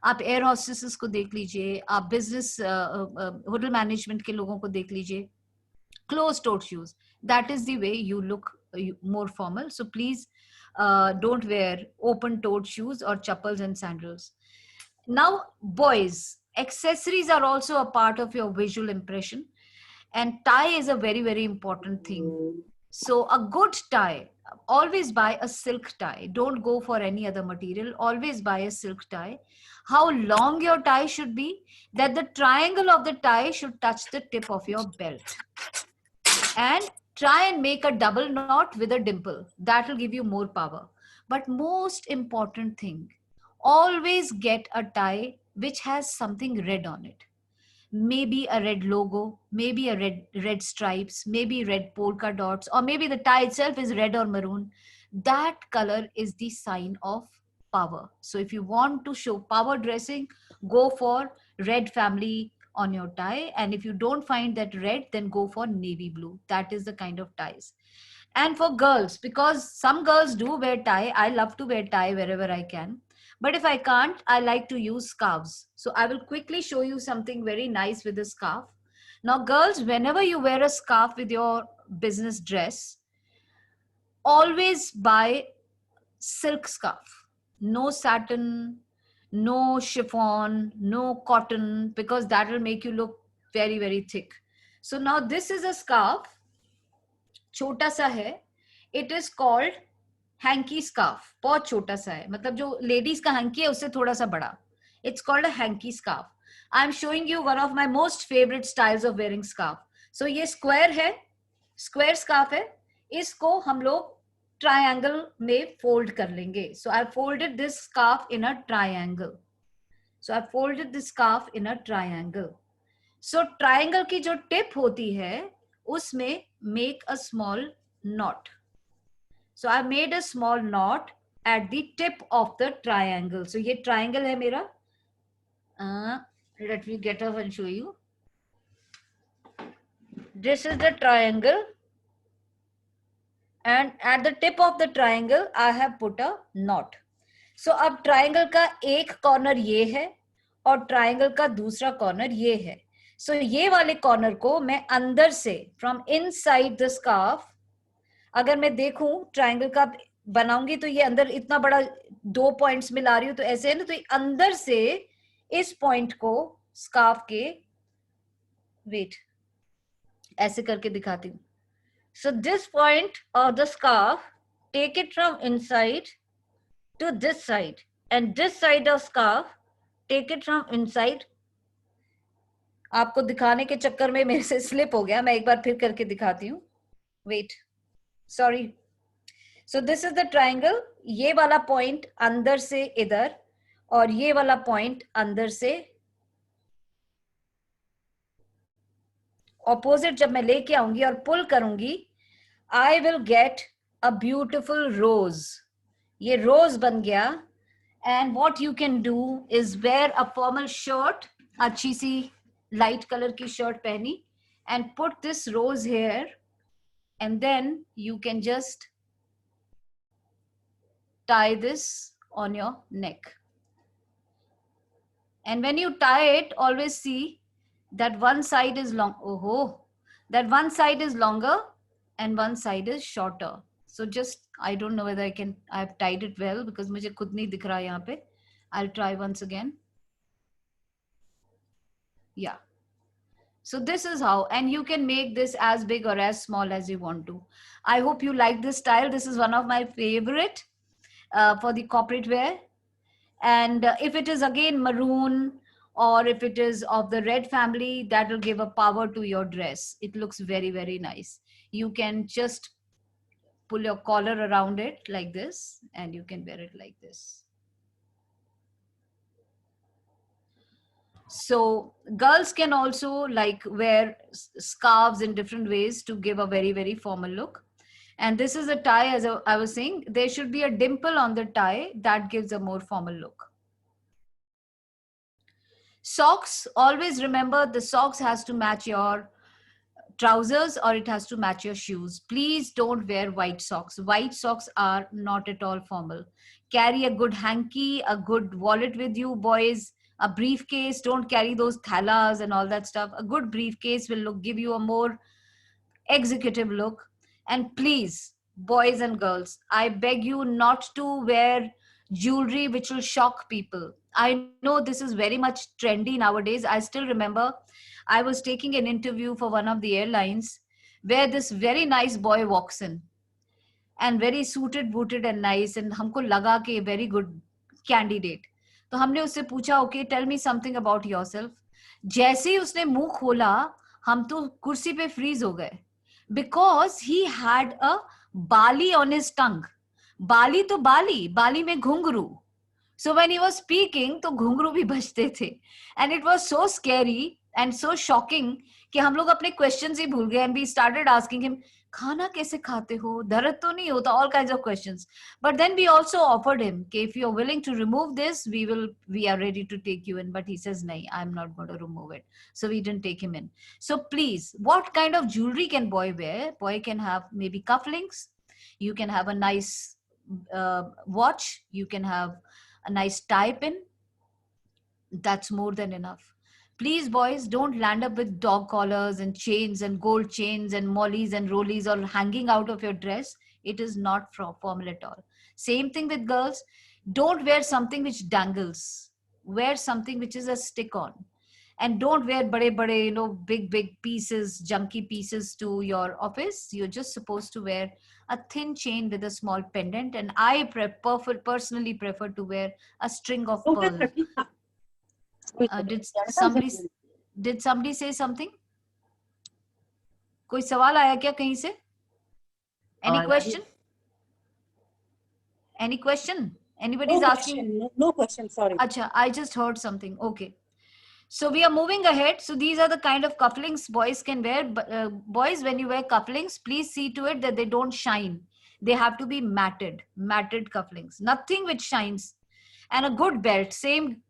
आप air hostesses को देख लीजिए, आप business hotel management के लोगों को देख लीजिए, closed toed shoes. That is the way you look more formal. So please don't wear open toed shoes or chappals and sandals. Now, boys, accessories are also a part of your visual impression, and tie is a very, very important thing. So a good tie, always buy a silk tie. Don't go for any other material. Always buy a silk tie. How long your tie should be, that the triangle of the tie should touch the tip of your belt. And try and make a double knot with a dimple. That will give you more power. But most important thing, always get a tie which has something red on it. Maybe a red logo, maybe a red stripes, maybe red polka dots, or maybe the tie itself is red or maroon. That color is the sign of power. So if you want to show power dressing, go for red family on your tie. And if you don't find that red, then go for navy blue. That is the kind of ties. And for girls, because some girls do wear tie, I love to wear tie wherever I can. But if I can't, I like to use scarves. So I will quickly show you something very nice with a scarf. Now, girls, whenever you wear a scarf with your business dress, always buy silk scarf. No satin, no chiffon, no cotton, because that will make you look very, very thick. So now this is a scarf. Chota sa hai. It is called hanky scarf. बहुत छोटा सा है, मतलब जो ladies का hanky है उससे थोड़ा सा बड़ा. It's called a hanky scarf. I am showing you one of my most favourite styles of wearing scarf. So ये स्क्वायर है, स्क्वायर स्कार्फ है. इसको हम लोग ट्रायंगल में फोल्ड कर लेंगे. So I folded this scarf in a triangle. So triangle की जो टिप होती है उसमें make a small knot. So I made a small knot at the tip of the triangle. So ये triangle है मेरा. Let me get up and show you. This is the triangle, and at the tip of the triangle I have put a knot. So अब triangle का एक corner ये है और triangle का दूसरा corner ये है. So ये वाले corner को मैं अंदर से from inside the scarf, अगर मैं देखूं triangle का बनाऊंगी तो ये अंदर इतना बड़ा 2 points मिला रही हूं, तो ऐसे है ना, तो अंदर से इस point को scarf के, wait, ऐसे करके दिखाती हूँ. So this point of the scarf, take it from inside to this side, and this side of scarf, take it from inside. आपको दिखाने के चक्कर में मेरे से slip हो गया, मैं एक बार फिर करके दिखाती हूँ. Wait, sorry. So this is the triangle. ये वाला point अंदर से इधर और ये वाला point अंदर से ऑपोजिट जब मैं लेके आऊंगी और पुल करूंगी, I will get a beautiful rose. ये रोज बन गया. And what you can do is wear a formal shirt, अच्छी सी लाइट कलर की शर्ट पहनी, and put this rose hair, and then you can just tie this on your neck. And when you tie it, always see that one side is long. That one side is longer and one side is shorter. So just, I don't know whether I've tied it well because मुझे खुद नहीं दिख रहा यहाँ पे. I'll try once again. Yeah. So this is how, and you can make this as big or as small as you want to. I hope you like this style. This is one of my favorite for the corporate wear. And if it is again maroon, or if it is of the red family, that will give a power to your dress. It looks very, very nice. You can just pull your collar around it like this, and you can wear it like this. So girls can also like wear scarves in different ways to give a very, very formal look. And this is a tie, as I was saying, there should be a dimple on the tie that gives a more formal look. Socks, always remember the socks has to match your trousers or it has to match your shoes. Please don't wear white socks. White socks are not at all formal. Carry a good hanky, a good wallet with you, boys, a briefcase. Don't carry those thalas and all that stuff. A good briefcase will give you a more executive look. And please, boys and girls, I beg you not to wear jewelry which will shock people. I know this is very much trendy nowadays. I still remember I was taking an interview for one of the airlines where this very nice boy walks in and very suited, booted and nice, and हमको लगा कि very good candidate. तो हमने उससे पूछा, okay, tell me something about yourself. जैसे ही उसने मुंह खोला, हम तो कुर्सी पे freeze हो गए. Because he had a bali on his tongue. Bali to Bali, Bali में घुंघरू. So when he was speaking, तो घुंघरू भी बजते थे. And it was so scary and so shocking कि हम लोग अपने questions ही भूल गए. And we started asking him, खाना कैसे खाते हो? दर्द तो नहीं होता? All kinds of questions. But then we also offered him, कि if you're willing to remove this, we are ready to take you in. But he says, nahi, I'm not going to remove it. So we didn't take him in. So please, what kind of jewelry can boy wear? Boy can have maybe cufflinks. You can have a nice watch. You can have a nice tie pin. That's more than enough. Please, boys, don't land up with dog collars and chains and gold chains and mollies and rollies all hanging out of your dress. It is not formal at all. Same thing with girls. Don't wear something which dangles. Wear something which is a stick-on. And don't wear bade, big pieces, junky pieces to your office. You're just supposed to wear a thin chain with a small pendant. And I personally prefer to wear a string of pearls. Did somebody say something? कोई सवाल आया क्या कहीं से? Any question? Any question? Anybody's asking? No question, sorry. Acha, I just heard something. Okay. So we are moving ahead. So these are the kind of cufflinks boys can wear. Boys, when you wear cufflinks, please see to it that they don't shine. They have to be matted cufflinks. Nothing which shines. And a good belt, same,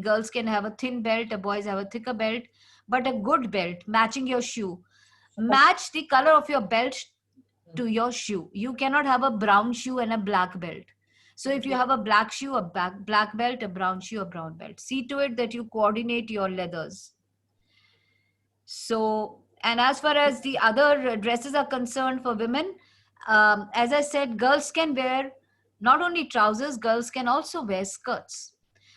girls can have a thin belt, boys have a thicker belt, but a good belt matching your shoe. Match the color of your belt to your shoe. You cannot have a brown shoe and a black belt. So if you have a black shoe, a black belt, a brown shoe, a brown belt. See to it that you coordinate your leathers. So, and as far as the other dresses are concerned for women, as I said, girls can wear not only trousers, girls can also wear skirts.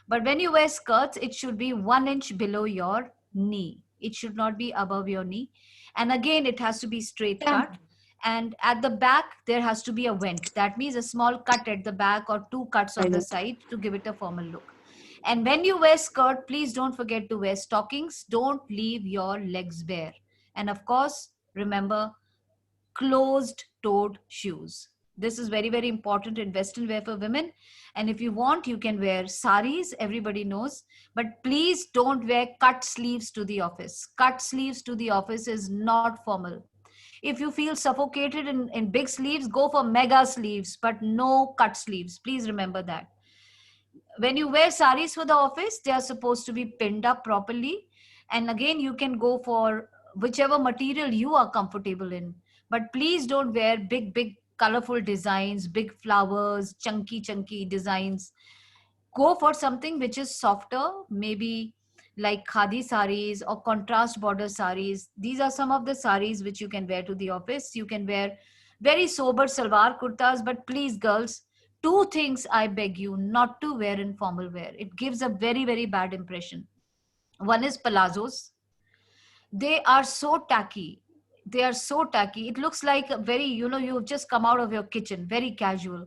But when you wear skirts, it should be 1 inch below your knee. It should not be above your knee. And again, it has to be straight cut. And at the back, there has to be a vent. That means a small cut at the back or 2 cuts on the side to give it a formal look. And when you wear skirt, please don't forget to wear stockings. Don't leave your legs bare. And of course, remember, closed-toed shoes. This is very, very important in Western wear for women. And if you want, you can wear saris, everybody knows. But please don't wear cut sleeves to the office. Cut sleeves to the office is not formal. If you feel suffocated in big sleeves, go for mega sleeves, but no cut sleeves. Please remember that. When you wear saris for the office, they are supposed to be pinned up properly. And again, you can go for whichever material you are comfortable in. But please don't wear big, big, colorful designs, big flowers, chunky designs. Go for something which is softer, maybe like khadi saris or contrast border saris. These are some of the saris which you can wear to the office. You can wear very sober salwar kurtas, but please, girls, 2 things I beg you not to wear in formal wear. It gives a very, very bad impression. One is palazzos. They are so tacky. They are so tacky. It looks like a very, you've just come out of your kitchen, very casual.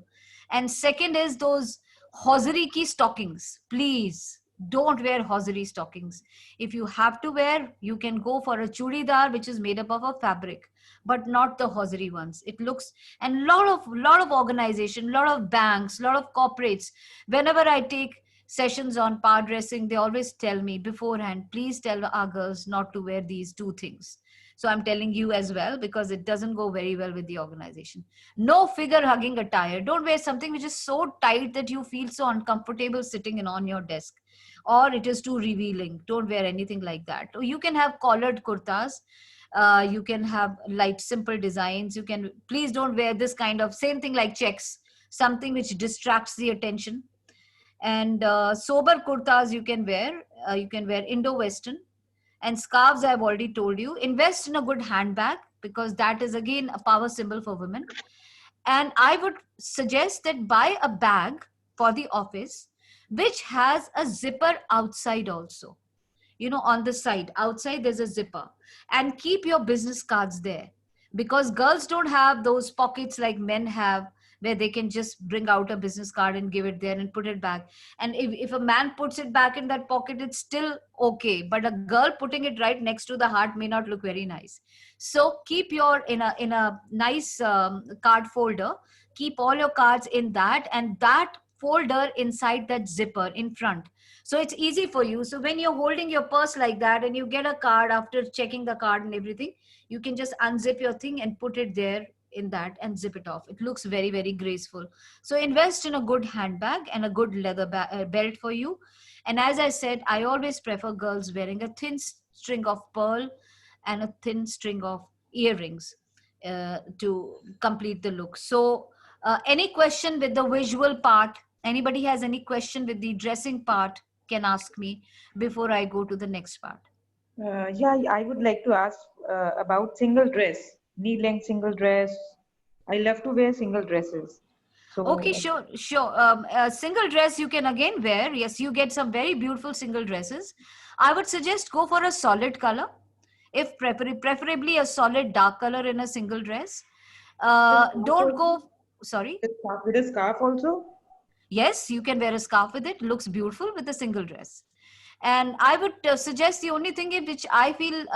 And second is those hosiery ki stockings. Please don't wear hosiery stockings. If you have to wear, you can go for a chudidar, which is made up of a fabric, but not the hosiery ones. It looks, and lot of organization, lot of banks, lot of corporates. Whenever I take sessions on power dressing, they always tell me beforehand, please tell our girls not to wear these 2 things. So I'm telling you as well, because it doesn't go very well with the organization. No figure hugging attire. Don't wear something which is so tight that you feel so uncomfortable sitting in on your desk, or it is too revealing. Don't wear anything like that. Or you can have collared kurtas. You can have light, simple designs. You can, please don't wear this kind of, same thing like checks, something which distracts the attention. And sober kurtas you can wear Indo-Western. And scarves, I've already told you. Invest in a good handbag, because that is again a power symbol for women. And I would suggest that buy a bag for the office which has a zipper outside also. On the side, outside there's a zipper, and keep your business cards there, because girls don't have those pockets like men have, where they can just bring out a business card and give it there and put it back. And if a man puts it back in that pocket, it's still okay. But a girl putting it right next to the heart may not look very nice. So keep your, in a nice card folder, keep all your cards in that, and that folder inside that zipper in front. So it's easy for you. So when you're holding your purse like that and you get a card after checking the card and everything, you can just unzip your thing and put it there in that and zip it off. It looks very, very graceful. So invest in a good handbag and a good leather belt for you. And as I said, I always prefer girls wearing a thin string of pearl and a thin string of earrings to complete the look. So any question with the visual part? Anybody has any question with the dressing part can ask me before I go to the next part. Yeah, I would like to ask about single dress, knee-length single dress. I love to wear single dresses. So, okay, sure. Single dress you can again wear. Yes, you get some very beautiful single dresses. I would suggest go for a solid color, if preferably a solid dark color in a single dress. Don't go, sorry? With a scarf also? Yes, you can wear a scarf with it. Looks beautiful with a single dress. And I would suggest the only thing in which I feel,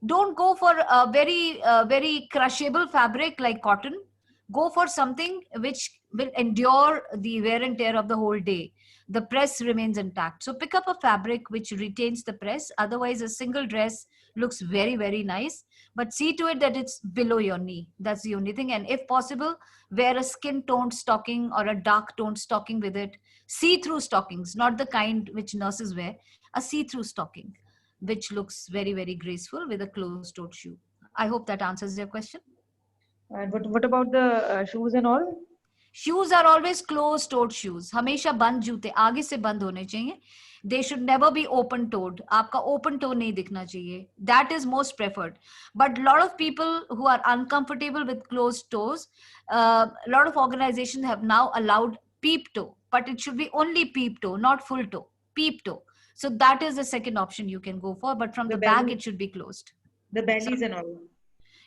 don't go for a very crushable fabric like cotton. Go for something which will endure the wear and tear of the whole day. The press remains intact. So pick up a fabric which retains the press. Otherwise, a single dress looks very, very nice. But see to it that it's below your knee. That's the only thing. And if possible, wear a skin-toned stocking or a dark-toned stocking with it. See-through stockings, not the kind which nurses wear. A see-through stocking, which looks very, very graceful with a closed-toed shoe. I hope that answers your question. And what about the shoes and all? Shoes are always closed toed shoes. हमेशा बंद जूते आगे से बंद होने चाहिए. They should never be open toed. आपका open toe नहीं दिखना चाहिए. That is most preferred. But a lot of people who are uncomfortable with closed toes, a lot of organizations have now allowed peep toe, but it should be only peep toe, not full toe. Peep toe. So that is the second option you can go for. But from the back, it should be closed. The bellies and all.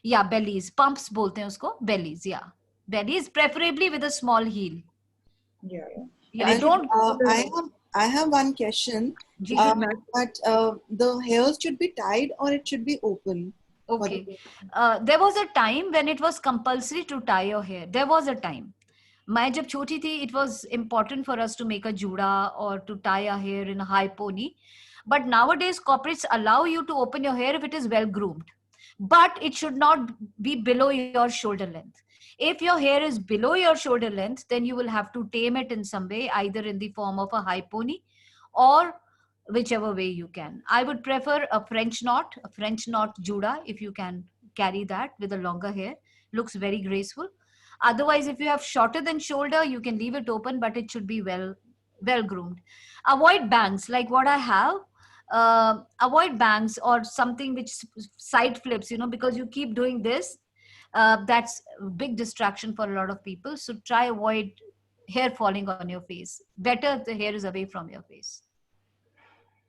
Yeah, bellies. Pumps बोलते हैं उसको. Bellies. Yeah. Bellies, preferably with a small heel. Yeah. Yeah, And, don't. I have one question. Ji, But the hairs should be tied or it should be open? okay. There was a time when it was compulsory to tie your hair. There was a time. मैं जब छोटी थी, it was important for us to make a juda or to tie our hair in a high pony. But nowadays, corporates allow you to open your hair if it is well groomed. But it should not be below your shoulder length. If your hair is below your shoulder length, then you will have to tame it in some way, either in the form of a high pony or whichever way you can. I would prefer a French knot juda, if you can carry that with a longer hair. Looks very graceful. Otherwise, if you have shorter than shoulder, you can leave it open, but it should be well groomed. Avoid bangs like what I have. Avoid bangs or something which side flips, because you keep doing this. That's a big distraction for a lot of people. So try avoid hair falling on your face. Better if the hair is away from your face.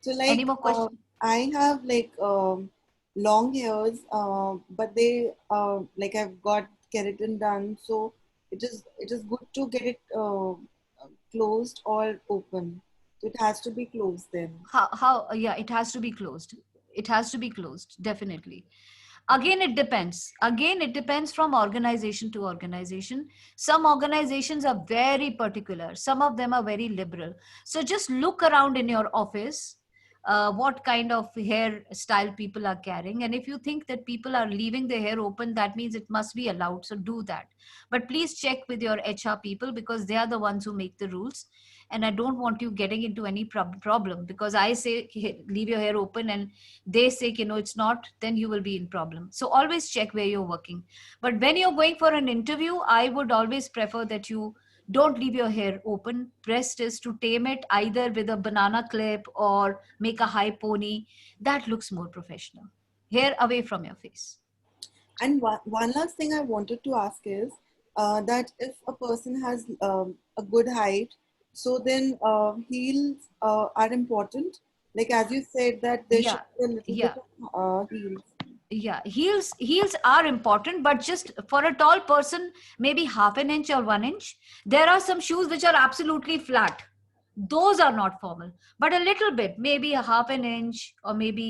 So like, any more questions? I have like long hairs, but they like I've got keratin done, so it is good to get it closed or open. So it has to be closed then. Yeah, it has to be closed. It has to be closed, definitely. Again, it depends from organization to organization. Some organizations are very particular. Some of them are very liberal. So just look around in your office, what kind of hair style people are carrying. And if you think that people are leaving their hair open, that means it must be allowed. So do that. But please check with your HR people, because they are the ones who make the rules. And I don't want you getting into any problem, because I say leave your hair open and they say it's not, then you will be in problem. So always check where you're working. But when you're going for an interview, I would always prefer that you don't leave your hair open. Best is to tame it either with a banana clip or make a high pony. That looks more professional. Hair away from your face. And one last thing I wanted to ask is that if a person has a good height, so then heels are important. Like as you said that there should be a little bit of heels. Yeah, heels are important, but just for a tall person, maybe half an inch or 1 inch. There are some shoes which are absolutely flat. Those are not formal, but a little bit, maybe a half an inch, or maybe,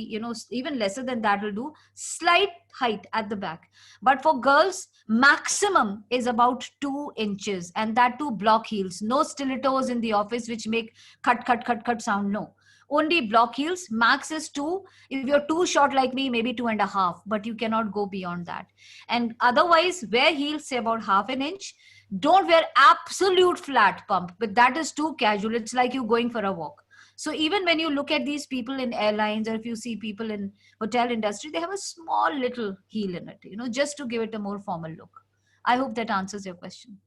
even lesser than that will do. Slight height at the back. But for girls, maximum is about 2 inches, and that too block heels. No stilettos in the office which make cut sound. No. Only block heels. Max is 2. If you're too short like me, maybe 2.5, but you cannot go beyond that. And otherwise, wear heels, say about half an inch. Don't wear absolute flat pump, but that is too casual. It's like you going for a walk. So even when you look at these people in airlines, or if you see people in hotel industry, they have a small little heel in it, just to give it a more formal look. I hope that answers your question.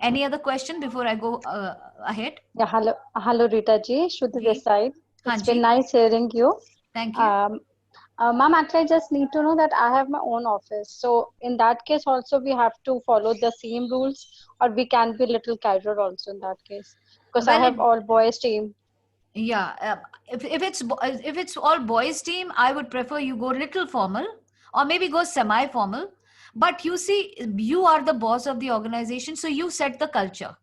Any other question before I go ahead? Yeah, hello Rita ji, Shruti this side. It's Hanji. been nice hearing you. Thank you. Ma'am, actually, I just need to know that I have my own office. So in that case, also we have to follow the same rules, or we can be little casual also in that case, because I have all boys team. Yeah, if it's all boys team, I would prefer you go little formal, or maybe go semi-formal. But you see, you are the boss of the organization, so you set the culture,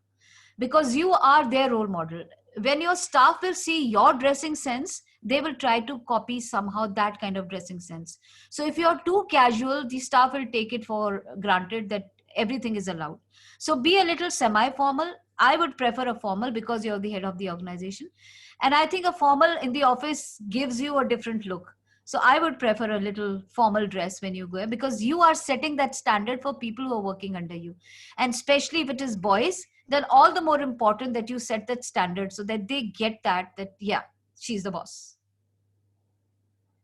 because you are their role model. When your staff will see your dressing sense, they will try to copy somehow that kind of dressing sense. So if you're too casual, the staff will take it for granted that everything is allowed. So be a little semi-formal. I would prefer a formal, because you're the head of the organization. And I think a formal in the office gives you a different look. So I would prefer a little formal dress when you go, because you are setting that standard for people who are working under you. And especially if it is boys, then all the more important that you set that standard, so that they get that yeah, she's the boss.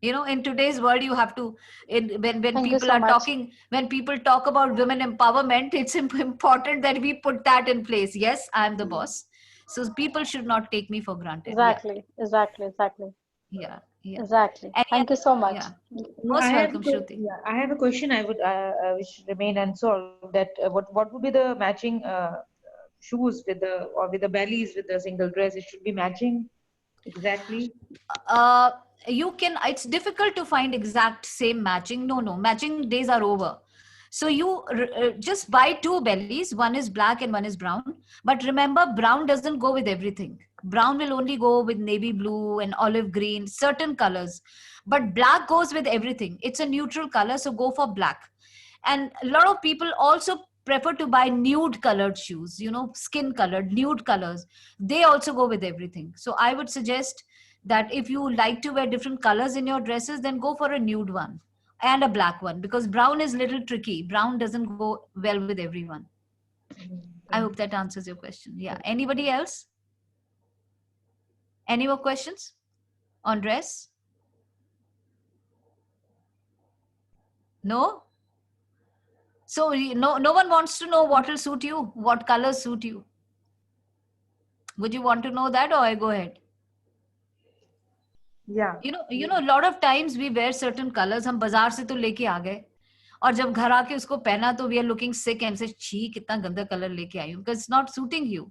You know, in today's world, you have to, when Thank you people so are much. talking, when people talk about women empowerment, it's important that we put that in place. Yes, I am the boss, so people should not take me for granted. Yeah, Exactly, exactly, exactly, yeah, yeah. exactly. Any Thank you so much. yeah, Yeah, most welcome, Shruti. yeah, I have a question. I would which remain unsolved. That what would be the matching shoes with the or with the bellies with the single dress? It should be matching exactly. uh you can, it's difficult to find exact same matching. No, matching days are over. So you just buy two bellies, one is black and one is brown. But remember, brown doesn't go with everything. Brown will only go with navy blue and olive green, certain colors. But black goes with everything. It's a neutral color, so go for black. And a lot of people also prefer to buy nude colored shoes, you know, skin colored nude colors. They also go with everything. So I would suggest that if you like to wear different colors in your dresses, then go for a nude one and a black one, because brown is little tricky. Brown doesn't go well with everyone. I hope that answers your question. Yeah, anybody else? Any more questions on dress? No. So no one wants to know what will suit you, what colors suit you. Would you want to know that, or I go ahead? Yeah. You know a lot of times we wear certain colors, हम बाजार से तो लेके आ गए, और जब घर आके उसको पहना तो we are looking sick and say, छी कितना गंदा कलर लेके आई हूँ, because it's not suiting you.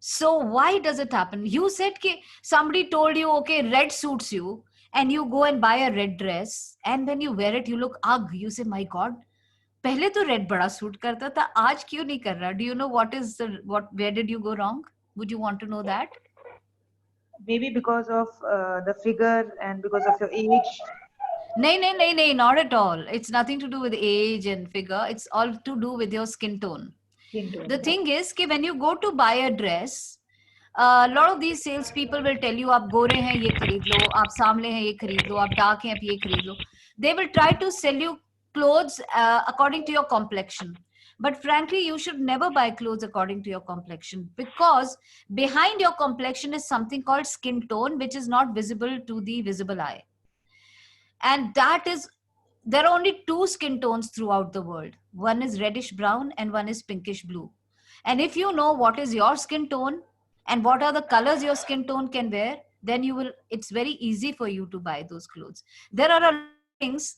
So why does it happen? You said कि somebody told you, okay, red suits you, and you go and buy a red dress, and when you wear it you look ugh, you say, my god, पहले तो red बड़ा suit करता था, आज क्यों नहीं कर रहा? Do you know where did you go wrong? Would you want to know that? Maybe because of the figure and because of your age. No, not at all. It's nothing to do with age and figure. It's all to do with your skin tone. The thing is कि when you go to buy a dress, a lot of these sales people will tell you, आप गोरे हैं ये खरीद लो, आप सामले हैं ये खरीद लो, आप dark हैं आप ये खरीद लो. They will try to sell you clothes according to your complexion. But frankly, you should never buy clothes according to your complexion, because behind your complexion is something called skin tone, which is not visible to the visible eye. And that is, there are only two skin tones throughout the world. One is reddish brown and one is pinkish blue. And if you know what is your skin tone and what are the colors your skin tone can wear, then it's very easy for you to buy those clothes. There are a lot of things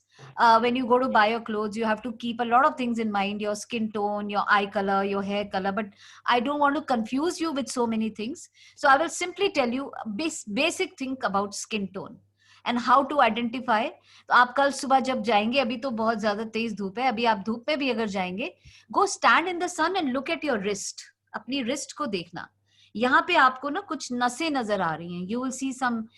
when you go to buy your clothes, you have to keep a lot of things in mind: your skin tone, your eye color, your hair color. But I don't want to confuse you with so many things. So I will simply tell you a basic thing about skin tone and how to identify. तो आप कल सुबह जब जाएंगे, अभी तो बहुत ज्यादा तेज धूप है, अभी आप धूप में भी अगर जाएंगे, go stand in the sun and look at your wrist. अपनी wrist को देखना, यहाँ पे आपको ना कुछ नसें नजर आ रही हैं. You will see some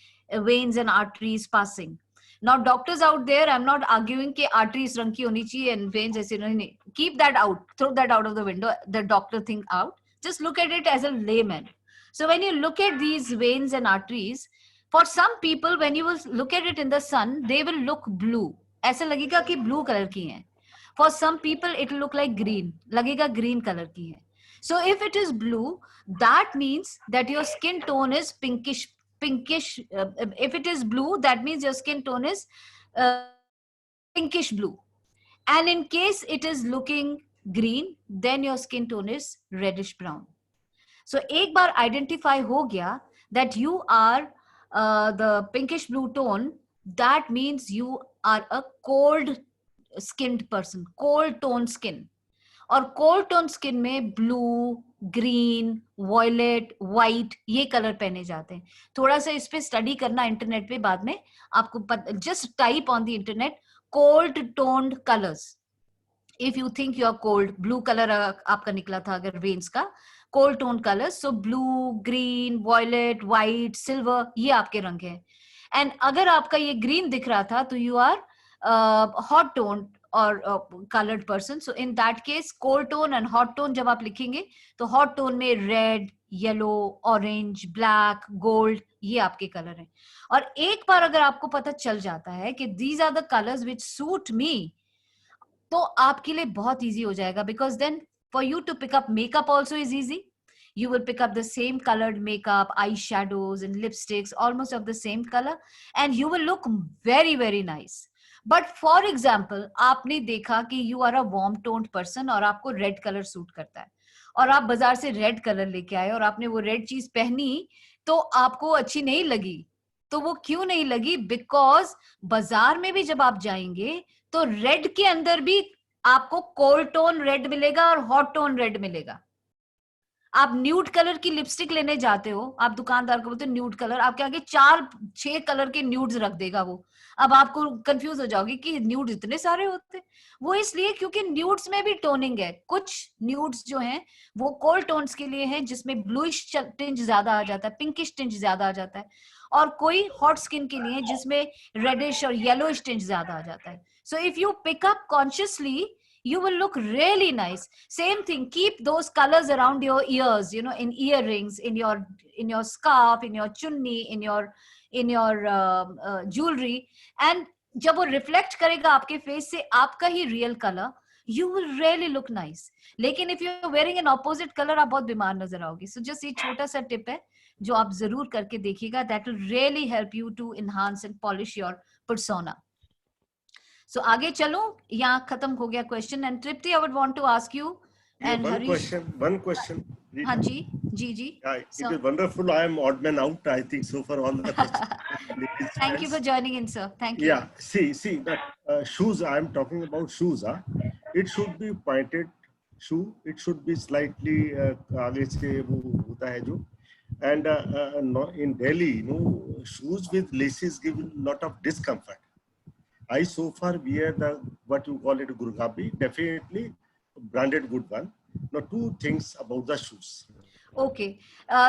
veins and arteries passing. Now doctors out there, I'm not arguing कि arteries रंग की होनी चाहिए and veins ऐसे नहीं. Keep that out, throw that out of the window, the doctor thing out. Just look at it as a layman. So when you look at these veins and arteries, for some people, when you will look at it in the sun, they will look blue. ऐसा लगेगा कि blue color की हैं. For some people, it will look like green. लगेगा green color की हैं. So if it is blue, that means that your skin tone is pinkish. If it is blue, that means your skin tone is pinkish blue. And in case it is looking green, then your skin tone is reddish brown. So एक बार identify हो गया that you are the pinkish blue tone, that means you are a cold skinned person, cold tone skin. और cold tone skin में blue, green, violet, white ये colour पहने जाते हैं. थोड़ा सा इस पे स्टडी करना इंटरनेट पे, बाद में आपको just type on the internet cold toned colours. If you think you are cold, blue colour आपका निकला था अगर वेन्स का, cold tone colours, so blue, green, violet, white, silver, ये आपके रंग है. एंड अगर आपका ये ग्रीन दिख रहा था तो यू आर हॉट टोन और colored person. So in that case, cold tone and hot tone जब आप लिखेंगे तो hot tone में red, yellow, orange, black, gold ये आपके कलर हैं. और एक बार अगर आपको पता चल जाता है कि these are the colors which suit me, तो आपके लिए बहुत easy हो जाएगा, because then for you to pick up makeup also is easy. You will pick up the same colored makeup, eyeshadows and lipsticks, almost of the same color, and you will look very, very nice. But for example, आपने देखा कि you are a warm toned person और आपको red color suit करता है, और आप बाजार से red color लेके आए और आपने वो red चीज पहनी तो आपको अच्छी नहीं लगी. तो वो क्यों नहीं लगी? बिकॉज बाजार में भी जब आप जाएंगे तो रेड के अंदर भी आपको कोल्ड टोन रेड मिलेगा और हॉट टोन रेड मिलेगा. आप न्यूड कलर की लिपस्टिक लेने जाते हो, आप दुकानदार को बोलते हो न्यूड कलर, आपके आगे 4-6 कलर के न्यूड्स रख देगा वो. अब आपको कंफ्यूज हो जाओगे कि न्यूड्स इतने सारे होते. वो इसलिए क्योंकि न्यूड्स में भी टोनिंग है. कुछ न्यूड्स जो हैं वो कोल्ड टोन्स के लिए हैं जिसमें ब्लूइश टिंज ज्यादा आ जाता है, पिंकिश टिंज ज्यादा आ जाता है, और कोई हॉट स्किन के लिए जिसमें रेडिश और येलोइश टिंज ज्यादा आ जाता है. So if you pick up consciously, you will look really nice. Same thing, keep those colors around your ears, you know, in earrings, in your scarf, in your chunni, in your jewelry, and जब वो reflect करेगा आपके face से आपका ही real color, you will really look nice. लेकिन if you're wearing an opposite color, आप बहुत बीमार नजर आओगी. So just ये छोटा सा tip है जो आप जरूर करके देखिएगा. That will really help you to enhance and polish your persona. So आगे चलो, यहाँ खत्म हो गया question. And Tripti, I would want to ask you. And one question. हाँ जी, जी. It is wonderful. I am odd man out, I think, so far all the questions. Thank you for joining in, sir. Thank you. Yeah, see that shoes. I am talking about shoes. It should be pointed shoe. It should be slightly आगे से वो होता है जो. And in Delhi, shoes with laces give a lot of discomfort. I so far wear what you call it Gurgabi, definitely branded good one. Now, 2 things about the shoes. Okay.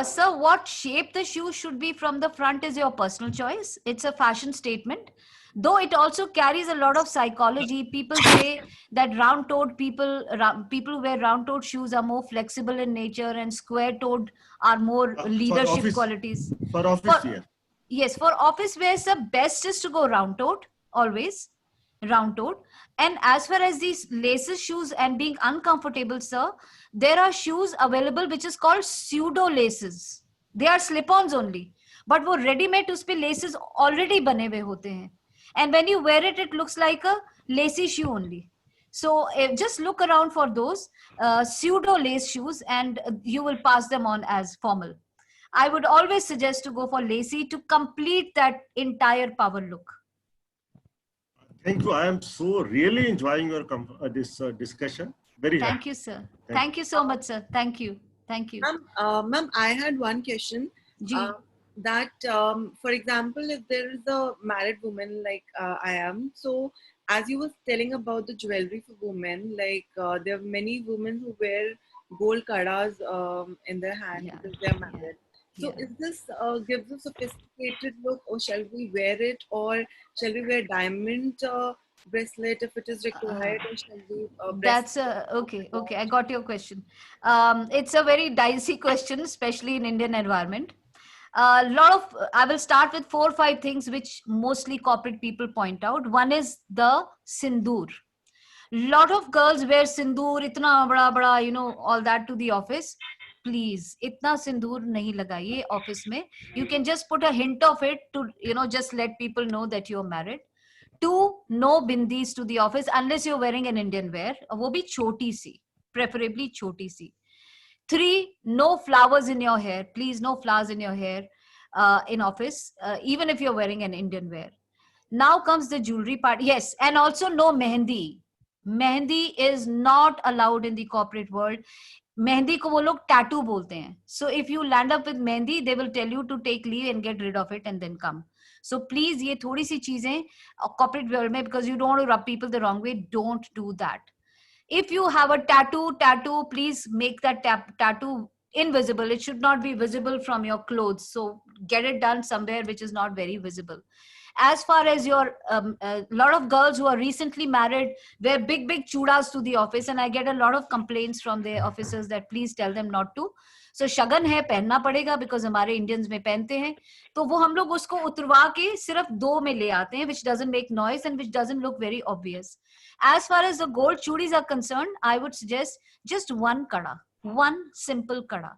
Sir, what shape the shoe should be from the front is your personal choice. It's a fashion statement. Though it also carries a lot of psychology. People say that round-toed people who wear round-toed shoes are more flexible in nature, and square-toed are more leadership qualities. For office wear. Yes, for office wear, sir, best is to go round-toed. Always round-toed. And as far as these laces shoes and being uncomfortable, sir, there are shoes available which is called pseudo laces. They are slip-ons only, but वो ready-made उस पे laces already बने हुए होते हैं. And when you wear it, it looks like a lacy shoe only. So just look around for those pseudo lace shoes and you will pass them on as formal. I would always suggest to go for lacy to complete that entire power look. Thank you. I am so really enjoying your this discussion. Very happy. Thank you, sir. Thank you so much, sir. Thank you. Thank you. Ma'am, I had one question. That, for example, if there is a married woman like I am, so as you were telling about the jewelry for women, like there are many women who wear gold kadas in their hand because they are married. So is this gives a sophisticated look, or shall we wear it, or shall we wear diamond bracelet if it is required, or shall we that's okay. I got your question. It's a very dicey question, especially in Indian environment. I will start with 4 or 5 things which mostly corporate people point out. One is the sindoor. Lot of girls wear sindoor, itna bada, all that to the office. Please, itna sindoor nahi lagaiye office mein. You can just put a hint of it to, just let people know that you're married. 2, no bindis to the office unless you're wearing an Indian wear. Wo bhi choti si, preferably choti si. 3, no flowers in your hair. Please, no flowers in your hair in office, even if you're wearing an Indian wear. Now comes the jewelry part. Yes, and also no mehendi. Mehendi is not allowed in the corporate world. Mehendi ko wo log tattoo bolte hain. So if you land up with mehendi, they will tell you to take leave and get rid of it and then come. So please, ye thodi si cheezein corporate world mein, because you don't want to rub people the wrong way, don't do that. If you have a tattoo, please make that tattoo invisible. It should not be visible from your clothes. So get it done somewhere which is not very visible. As far as your, lot of girls who are recently married wear big chudas to the office, and I get a lot of complaints from their officers that please tell them not to. So shagan hai, पहनना पड़ेगा because हमारे Indians में पहनते हैं. तो वो हम लोग उसको उतरवा के सिर्फ 2 में ले आते हैं, which doesn't make noise and which doesn't look very obvious. As far as the gold chudis are concerned, I would suggest just 1 kada, 1 simple kada.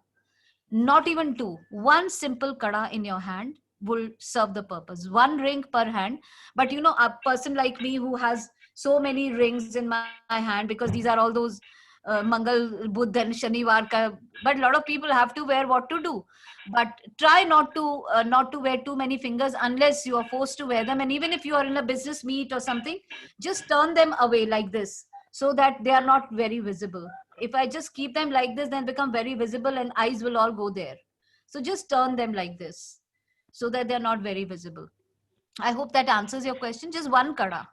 not even two. One simple kada in your hand will serve the purpose. One ring per hand. But you know, a person like me who has so many rings in my hand, because these are all those Mangal, Budh and Shanivar ka, but a lot of people have to wear what to do. But try not to wear too many fingers unless you are forced to wear them. And even if you are in a business meet or something, just turn them away like this so that they are not very visible. If I just keep them like this, then become very visible and eyes will all go there. So just turn them like this so that they're not very visible. I hope that answers your question. Just one kada.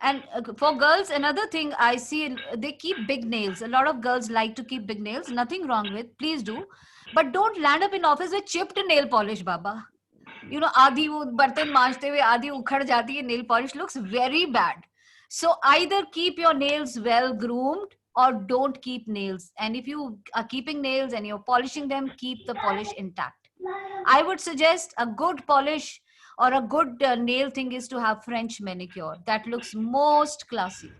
And for girls, another thing I see, they keep big nails. A lot of girls like to keep big nails. Nothing wrong with, please do. But don't land up in office with chipped nail polish, Baba. You know, आधी वो बर्तन मांजते हुए आधी उखड़ जाती है. Nail polish looks very bad. So either keep your nails well groomed or don't keep nails. And if you are keeping nails and you're polishing them, keep the polish intact. I would suggest a good polish or a good nail thing is to have French manicure. That looks most classy.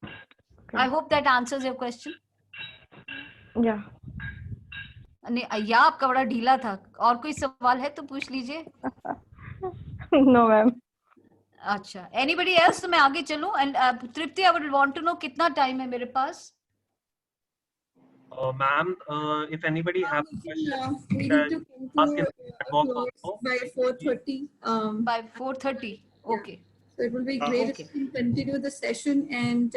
Okay. I hope that answers your question. Yeah. या आपका बड़ा ढीला था. और कोई सवाल है तो पूछ लीजिए. No, ma'am. अच्छा, anybody else? तो मैं आगे चलूं. And Tripti, I would want to know कितना time है मेरे पास. Ma'am, if anybody has questions, we need to ask in conclude the box also. by 4:30. By 4:30. Okay. So it will be great okay. if you can continue the session and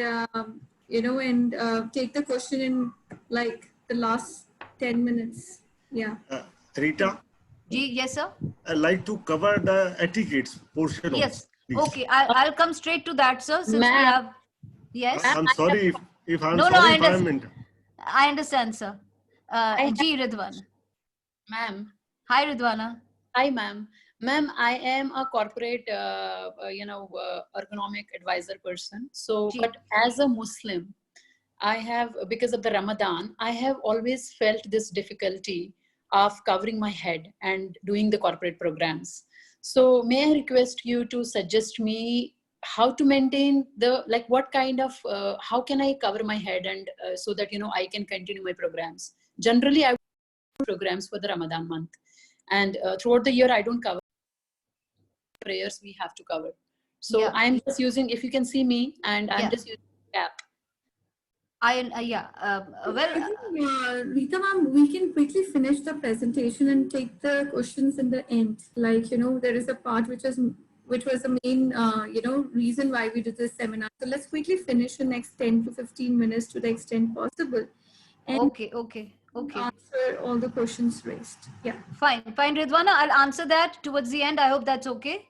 you know, and take the question in like the last 10 minutes. Yeah. Rita, Yes, sir. I'd like to cover the etiquettes portion. Yes. Please. Okay, I'll come straight to that, sir. Since we have. Yes. I'm sorry if I'm No, sorry I if I'm understand. I understand, sir. Ji Ridwan. Ma'am. Hi, Ridwana. Hi, ma'am. Ma'am, I am a corporate, ergonomic advisor person. So, but as a Muslim, I have, because of the Ramadan, I have always felt this difficulty of covering my head and doing the corporate programs. So may I request you to suggest me how to maintain the, like what kind of, how can I cover my head and so that, you know, I can continue my programs. Generally, I do programs for the Ramadan month. And throughout the year, I don't cover prayers we have to cover. So Yeah. I'm just using, if you can see me, and I'm Yeah. just using the app. Rita ma'am, we can quickly finish the presentation and take the questions in the end. Like, you know, there is a part which was the main, you know, reason why we did this seminar. So let's quickly finish in next 10 to 15 minutes to the extent possible. And Okay. answer all the questions raised. Yeah. Fine, Ridwana. I'll answer that towards the end. I hope that's okay.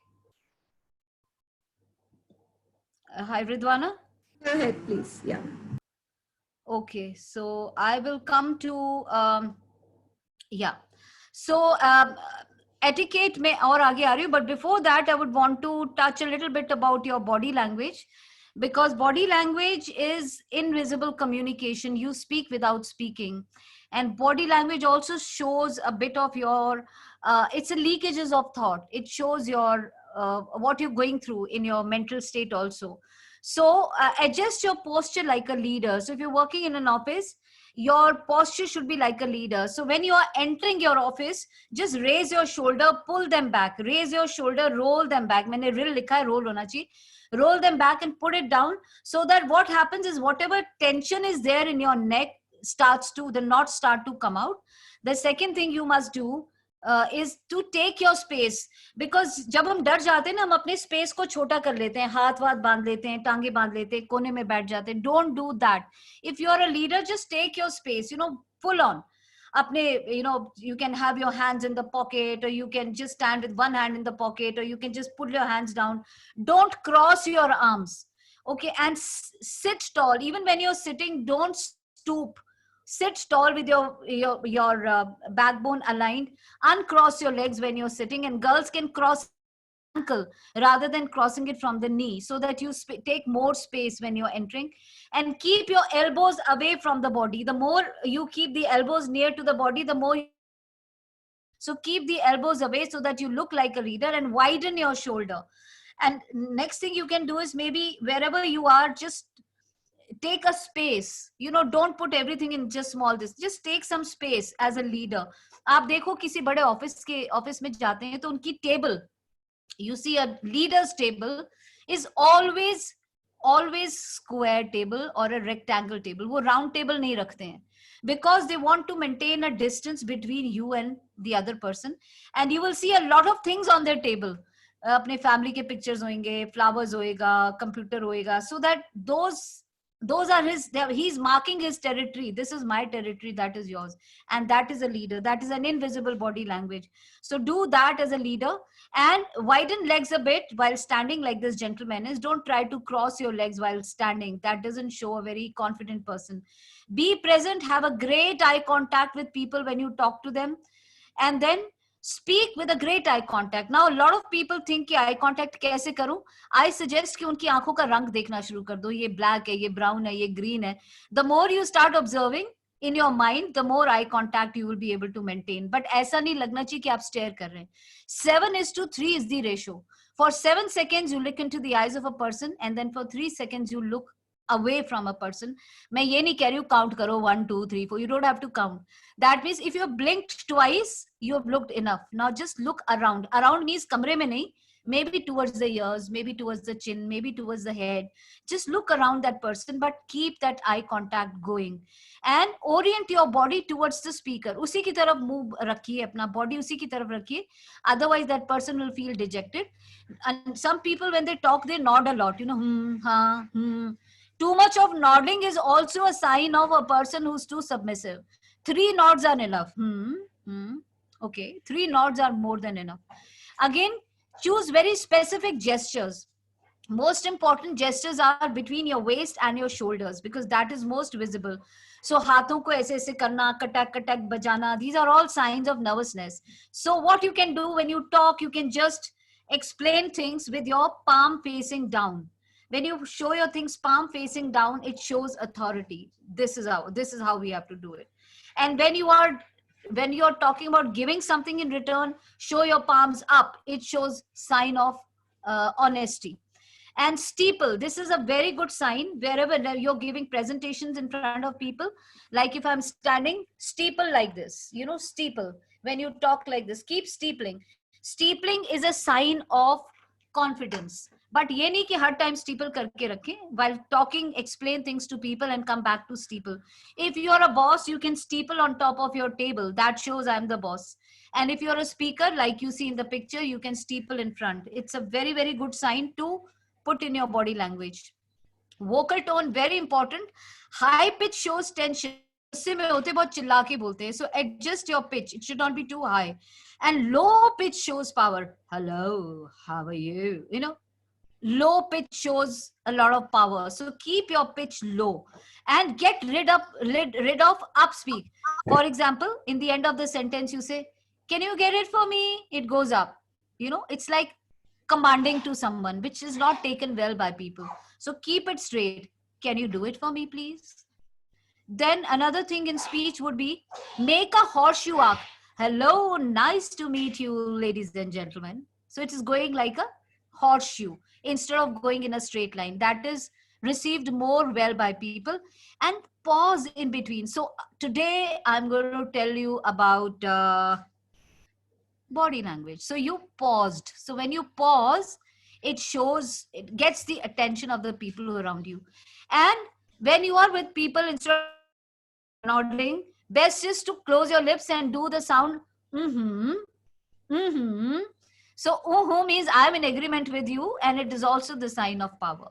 Hi, Ridwana. Go ahead, please. Yeah. Okay, so I will come to So etiquette में और आगे आ रही हूँ, but before that I would want to touch a little bit about your body language, because body language is invisible communication. You speak without speaking, and body language also shows a bit of your it's a leakages of thought. It shows your what you're going through in your mental state also. So adjust your posture like a leader. So if you're working in an office, your posture should be like a leader. So when you are entering your office, just raise your shoulder, pull them back, raise your shoulder, roll them back. मैंने real लिखा है, roll होना चाहिए. Roll them back and put it down, so that what happens is whatever tension is there in your neck the knots start to come out. The second thing you must do is to take your space, because जब हम डर जाते हैं ना, हम अपने space को छोटा कर लेते हैं, हाथ वाथ बांध लेते हैं, टांगे बांध लेते हैं, कोने में बैठ जाते हैं. Don't do that. If you are a leader, just take your space, you know, full on. अपने, you know, you can have your hands in the pocket, or you can just stand with one hand in the pocket, or you can just put your hands down. Don't cross your arms. Okay, and sit tall. Even when you're sitting, don't stoop. Sit tall with your backbone aligned. Uncross your legs when you're sitting, and girls can cross ankle rather than crossing it from the knee, so that you take more space when you're entering. And keep your elbows away from the body. The more you keep the elbows near to the body, the more. So keep the elbows away so that you look like a leader, and widen your shoulder. And next thing you can do is, maybe wherever you are, just take a space, you know, don't put everything in just small this, just take some space as a leader. आप देखो किसी बड़े office में जाते हैं तो उनकी table, you see a leader's table is always square table or a rectangle table. वो round table नहीं रखते हैं because they want to maintain a distance between you and the other person, and you will see a lot of things on their table. अपने family के pictures होंगे, flowers होएगा, computer होएगा, so that those are he's marking his territory. This is my territory, that is yours. And that is a leader. That is an invisible body language. So do that as a leader, and widen legs a bit while standing like this gentleman is. Don't try to cross your legs while standing. That doesn't show a very confident person. Be present, have a great eye contact with people when you talk to them, and then speak with a great eye contact. Now a lot of people think कि eye contact कैसे करूं? I suggest कि उनकी आंखों का रंग देखना शुरू कर दो. ये black है, ये brown है, ये green है. The more you start observing in your mind, the more eye contact you will be able to maintain. But ऐसा नहीं लगना चाहिए कि आप stare कर रहे हैं. 7:3 is the ratio. For 7 seconds you look into the eyes of a person, and then for 3 seconds you look away from a person. मैं ये नहीं कह रही हूँ count करो 1 2 3 4. You don't have to count. That means if you have blinked twice, you have looked enough. Now just look around. Around means कमरे में नहीं. Maybe towards the ears, maybe towards the chin, maybe towards the head. Just look around that person, but keep that eye contact going. And orient your body towards the speaker. उसी की तरफ move रखिए, अपना body उसी की तरफ रखिए. Otherwise that person will feel dejected. And some people when they talk, they nod a lot. You know, ha, Too much of nodding is also a sign of a person who's too submissive. 3 nods are enough. Okay, 3 nods are more than enough. Again, choose very specific gestures. Most important gestures are between your waist and your shoulders, because that is most visible. So हाथों को ऐसे ऐसे करना, कटक कटक बजाना, these are all signs of nervousness. So what you can do when you talk, you can just explain things with your palm facing down. When you show your things palm facing down, it shows authority. This is how we have to do it. And when you are talking about giving something in return, show your palms up. It shows sign of honesty. And steeple, this is a very good sign wherever you're giving presentations in front of people. Like if I'm standing, steeple like this, you know, steeple. When you talk like this, keep steepling. Steepling is a sign of confidence. But ये नहीं कि हर time steeple करके रखें. While talking, explain things to people and come back to steeple. If you're a boss, you can steeple on top of your table. That shows I'm the boss. And if you're a speaker, like you see in the picture, you can steeple in front. It's a very, very good sign to put in your body language. Vocal tone, very important. High pitch shows tension. गुस्से में होते बहुत चिल्ला के बोलते हैं. So adjust your pitch. It should not be too high. And low pitch shows power. Hello, how are you? You know, low pitch shows a lot of power. So keep your pitch low and get rid of upspeak. For example, in the end of the sentence, you say, "Can you get it for me?" It goes up. You know, it's like commanding to someone, which is not taken well by people. So keep it straight. Can you do it for me, please? Then another thing in speech would be make a horseshoe arc. Hello, nice to meet you, ladies and gentlemen. So it is going like a horseshoe instead of going in a straight line. That is received more well by people. And pause in between. So today I'm going to tell you about body language. So you paused. So when you pause, it gets the attention of the people who are around you. And when you are with people, instead of nodding, best is to close your lips and do the sound So means I'm in agreement with you, and it is also the sign of power.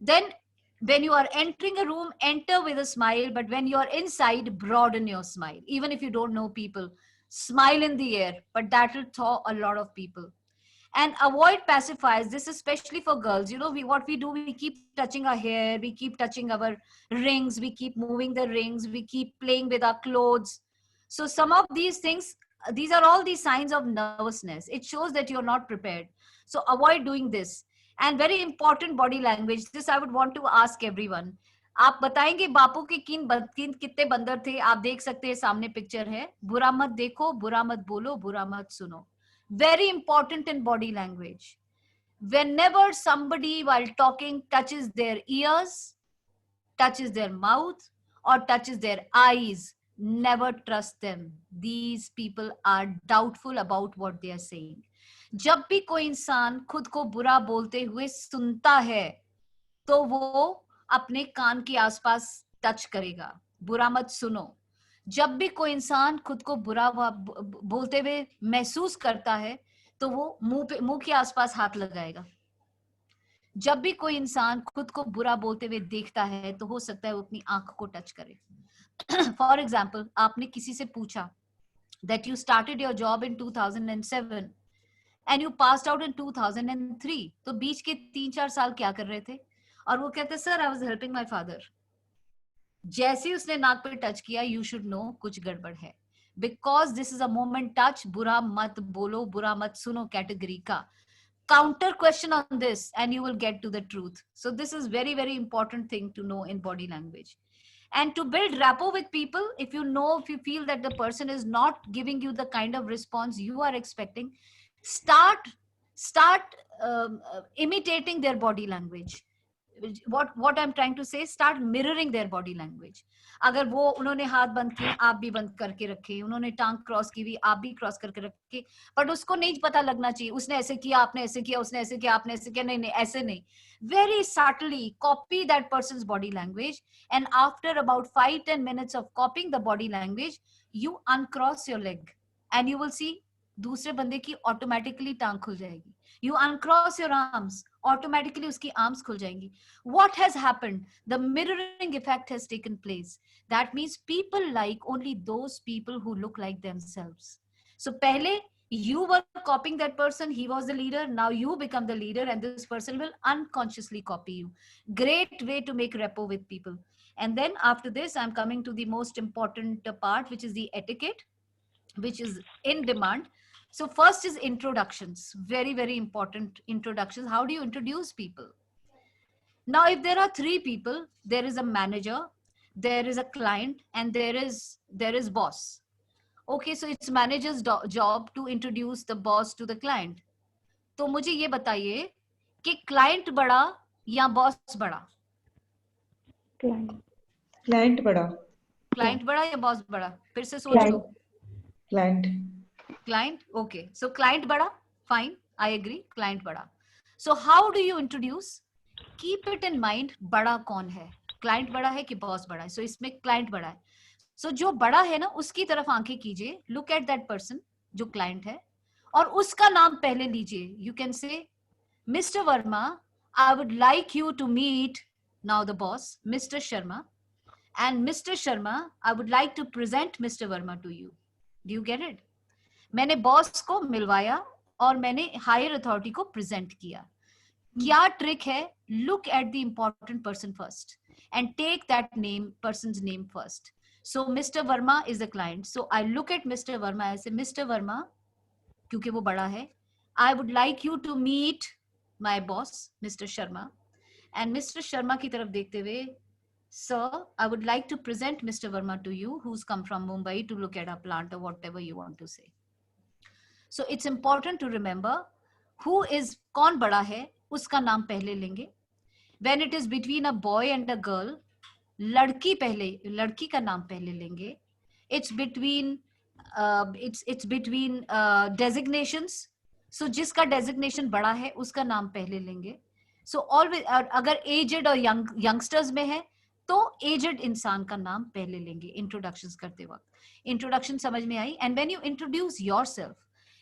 Then when you are entering a room, enter with a smile, but when you are inside, broaden your smile. Even if you don't know people, smile in the air, but that will thaw a lot of people. And avoid pacifiers. This is especially for girls. You know, what we do, we keep touching our hair, we keep touching our rings, we keep moving the rings, we keep playing with our clothes. So some of these things, these are all the signs of nervousness. It shows that you're not prepared. So avoid doing this. And very important body language. This I would want to ask everyone. आप बताएंगे बापू के कितने बंदर थे? आप देख सकते हैं, सामने पिक्चर है. बुरा मत देखो, बुरा मत बोलो, बुरा मत सुनो. Very important in body language. Whenever somebody while talking touches their ears, touches their mouth, or touches their eyes, never trust them. These people are doubtful about what they are saying. जब भी कोई इंसान खुद को बुरा बोलते हुए सुनता है तो वो अपने कान के आसपास टच करेगा. बुरा मत सुनो. जब भी कोई इंसान खुद को बुरा बोलते हुए महसूस करता है तो वो मुंह के आसपास हाथ लगाएगा. जब भी कोई इंसान खुद को बुरा बोलते हुए देखता है तो हो सकता है वो अपनी आंख को टच करे. फॉर एग्जाम्पल, आपने किसी से पूछा that you started your job in 2007 and you passed out in 2003, तो बीच के 3-4 साल क्या कर रहे थे? और वो कहते sir I was helping my father. जैसे उसने नाक पे टच किया, यू शुड नो कुछ गड़बड़ है. Because this is a moment touch. बुरा मत बोलो, बुरा मत सुनो कैटेगरी का. Counter question on this and you will get to the truth. So this is very, very important thing to know in body language. And to build rapport with people, if you feel that the person is not giving you the kind of response you are expecting, start imitating their body language. What I'm trying to say, start mirroring their body language. अगर वो उन्होंने हाथ बंद किए, आप भी बंद करके रखे. उन्होंने टांग क्रॉस की हुई, आप भी क्रॉस करके रखे. बट उसको नहीं पता लगना चाहिए उसने ऐसे किया, आपने ऐसे किया, उसने ऐसे किया, आपने ऐसे किया. नहीं नहीं, ऐसे नहीं. Very subtly copy that person's body language, and after about 5-10 minutes of copying the body language, you uncross your leg and you will see दूसरे बंदे की ऑटोमेटिकली टांग खुल जाएगी. You uncross your arms, automatically उसकी arms खुल जाएंगी. What has happened? The mirroring effect has taken place. That means people like only those people who look like themselves. So पहले you were copying that person, he was the leader, now you become the leader and this person will unconsciously copy you. Great way to make rapport with people. And then after this, I'm coming to the most important part, which is the etiquette, which is in demand. So first is introductions. Very, very important introductions. How do you introduce people? Now, if there are 3 people, there is a manager, there is a client, and there is boss. Okay, so it's manager's job to introduce the boss to the client. तो मुझे ये बताइए कि client बड़ा या boss बड़ा? Client बड़ा. Client बड़ा या boss बड़ा? फिर से सोचो. Client, okay. So client bada, fine. I agree. Client bada. So how do you introduce? Keep it in mind, bada kaun hai? Client bada hai ki boss bada hai? So isme client bada hai. So जो बड़ा है ना, उसकी तरफ आंखें कीजिए. Look at that person, जो client है, और उसका नाम पहले लीजिए. You can say, Mr. Verma, I would like you to meet now the boss, Mr. Sharma, and Mr. Sharma, I would like to present Mr. Verma to you. Do you get it? मैंने boss को मिलवाया और मैंने higher authority को present किया. क्या trick है? Look at the important person first and take that person's name first. So mister Verma is the client. So I look at mister Verma ऐसे, mister Verma, क्योंकि वो बड़ा है, I would like you to meet my boss mister Sharma. And mister Sharma की तरफ देखते हुए, sir, I would like to present Mr. Verma to you, who's come from Mumbai to look at our plant or whatever you want to say. So it's important to remember who is कौन बड़ा है, उसका नाम पहले लेंगे. When it is between a boy and a girl, लड़की का नाम पहले लेंगे. It's between designations. So जिसका designation बड़ा है, उसका नाम पहले लेंगे. So always, अगर aged और youngsters में है, तो aged इंसान का नाम पहले लेंगे introductions करते वक्त. Introduction समझ में आई? And when you introduce yourself,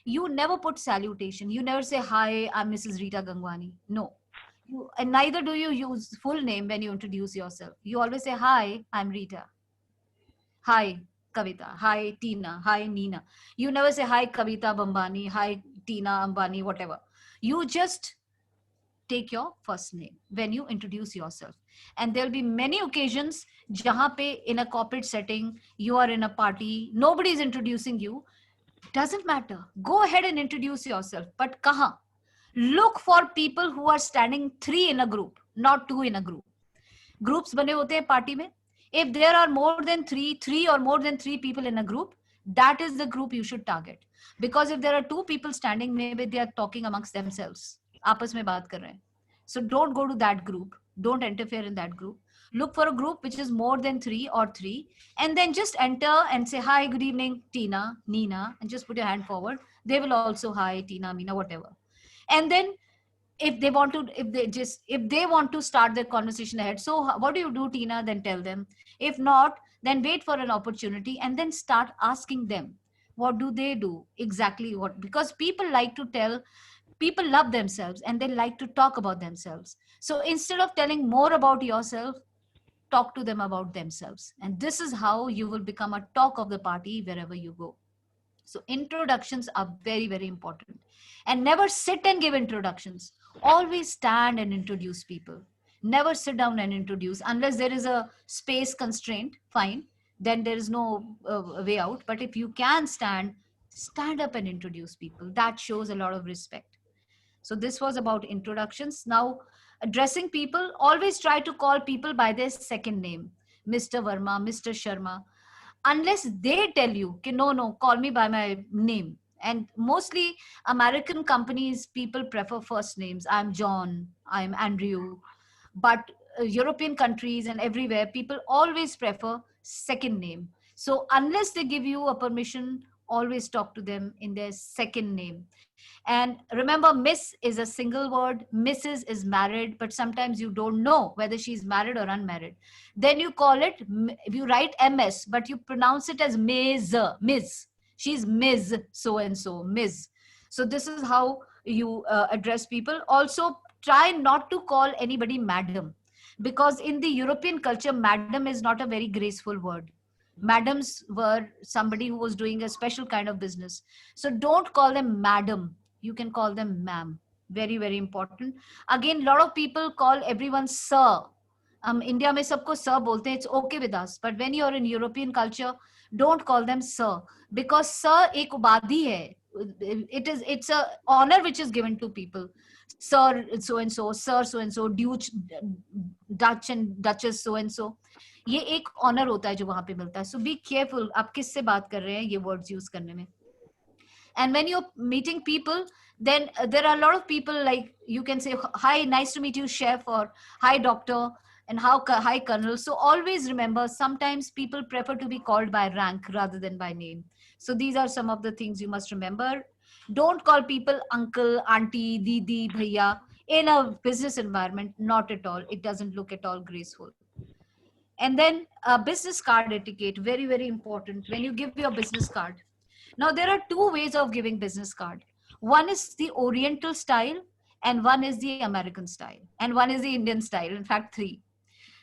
you never put salutation. You never say, hi, I'm Mrs. Rita Gangwani. No. And neither do you use full name when you introduce yourself. You always say, hi, I'm Rita. Hi, Kavita. Hi, Tina. Hi, Nina. You never say, hi, Kavita Bambani. Hi, Tina Ambani, whatever. You just take your first name when you introduce yourself. And there'll be many occasions jahan pe in a corporate setting, you are in a party, nobody is introducing you. Doesn't matter. Go ahead and introduce yourself. But kahan? Look for people who are standing 3 in a group, not 2 in a group. Groups bane hote hain party mein. If there are more than 3 or more than 3 people in a group, that is the group you should target. Because if there are 2 people standing, maybe they are talking amongst themselves. आपस में बात कर रहे हैं. So don't go to that group. Don't interfere in that group. Look for a group which is more than 3 or 3, and then just enter and say, hi, good evening, Tina, Nina, and just put your hand forward. They will also, hi, Tina, Meena, whatever. And then if they want to, if they want to start their conversation ahead, so what do you do, Tina? Then tell them. If not, then wait for an opportunity and then start asking them, what do they do exactly? What, because people like to tell, people love themselves and they like to talk about themselves. So instead of telling more about yourself, talk to them about themselves. And this is how you will become a talk of the party wherever you go. So introductions are very, very important. And never sit and give introductions. Always stand and introduce people. Never sit down and introduce unless there is a space constraint, fine. Then there is no way out. But if you can stand up and introduce people. That shows a lot of respect. So this was about introductions. Now, addressing people, always try to call people by their second name. Mr. Verma, Mr. Sharma. Unless they tell you, no, call me by my name. And mostly American companies, people prefer first names. I'm John, I'm Andrew. But European countries and everywhere, people always prefer second name. So unless they give you a permission, always talk to them in their second name. And remember, Miss is a single word, Mrs. is married, but sometimes you don't know whether she's married or unmarried. Then you call it, you write MS, but you pronounce it as Ms. She's Ms. So-and-so, Ms. So this is how you address people. Also, try not to call anybody madam, because in the European culture, madam is not a very graceful word. Madams were somebody who was doing a special kind of business. So don't call them madam. You can call them ma'am. Very, very important. Again, a lot of people call everyone sir. India mein sabko sir bolte hain. It's okay with us. But when you're in European culture, don't call them sir. Because sir ek ubadhi hai. It's a honor which is given to people. Sir so-and-so, sir so-and-so, Duke, Dutch and Duchess so-and-so. ये एक honour होता है जो वहां पे मिलता है. सो be careful आप किससे बात कर रहे हैं ये वर्ड्स यूज करने में. And when you're meeting people, then there are a lot of people, like you can say, hi, nice to meet you, chef, or hi, doctor, and hi, colonel. So always remember, sometimes people prefer to be called by rank rather than by name. So these are some of the things you must remember. Don't call people uncle, auntie, didi, bhaiya in a business environment. Not at all. It doesn't look at all graceful. And then business card etiquette, very, very important when you give your business card. Now, there are two ways of giving business card. One is the Oriental style, and one is the American style, and one is the Indian style. In fact, 3.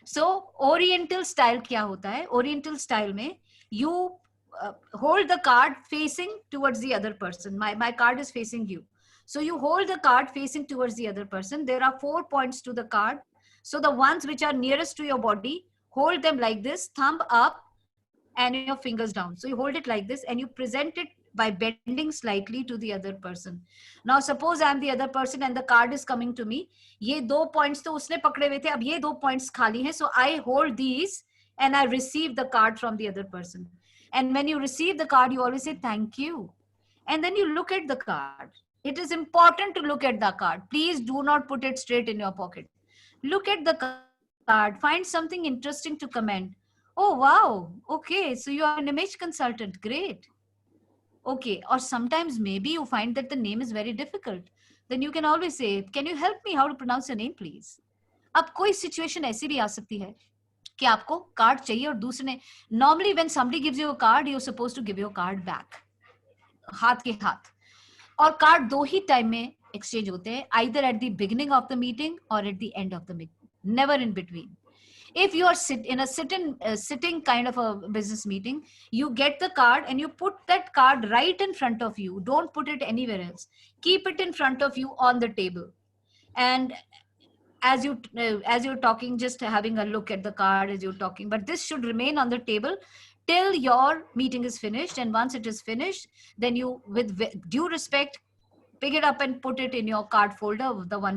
So, Oriental style kya hota hai? Oriental style mein, you hold the card facing towards the other person. My card is facing you. So, you hold the card facing towards the other person. There are 4 points to the card. So, the ones which are nearest to your body, hold them like this, thumb up and your fingers down. So you hold it like this and you present it by bending slightly to the other person. Now suppose I am the other person and the card is coming to me. Ye 2 points to usne pakde hue the, ab ye 2 points khali hain. So I hold these and I receive the card from the other person. And when you receive the card, you always say thank you. And then you look at the card. It is important to look at the card. Please do not put it straight in your pocket. Look at the card, find something interesting to comment. Oh, wow. Okay. So you are an image consultant. Great. Okay. Or sometimes maybe you find that the name is very difficult. Then you can always say, can you help me how to pronounce your name, please? अब कोई situation ऐसी भी आ सकती है कि आपको card चाहिए और दूसरे ने, normally when somebody gives you a card, you're supposed to give your card back. हाथ के हाथ. और कार्ड 2 ही टाइम में exchange होते हैं, either at the beginning of the meeting or at the end of the meeting. Never in between. If you are in a sitting kind of a business meeting, you get the card and you put that card right in front of you. Don't put it anywhere else. Keep it in front of you on the table. And as you're talking, just having a look at the card as you're talking. But this should remain on the table till your meeting is finished. And once it is finished, then you, with due respect, pick it up and put it in your card folder, the one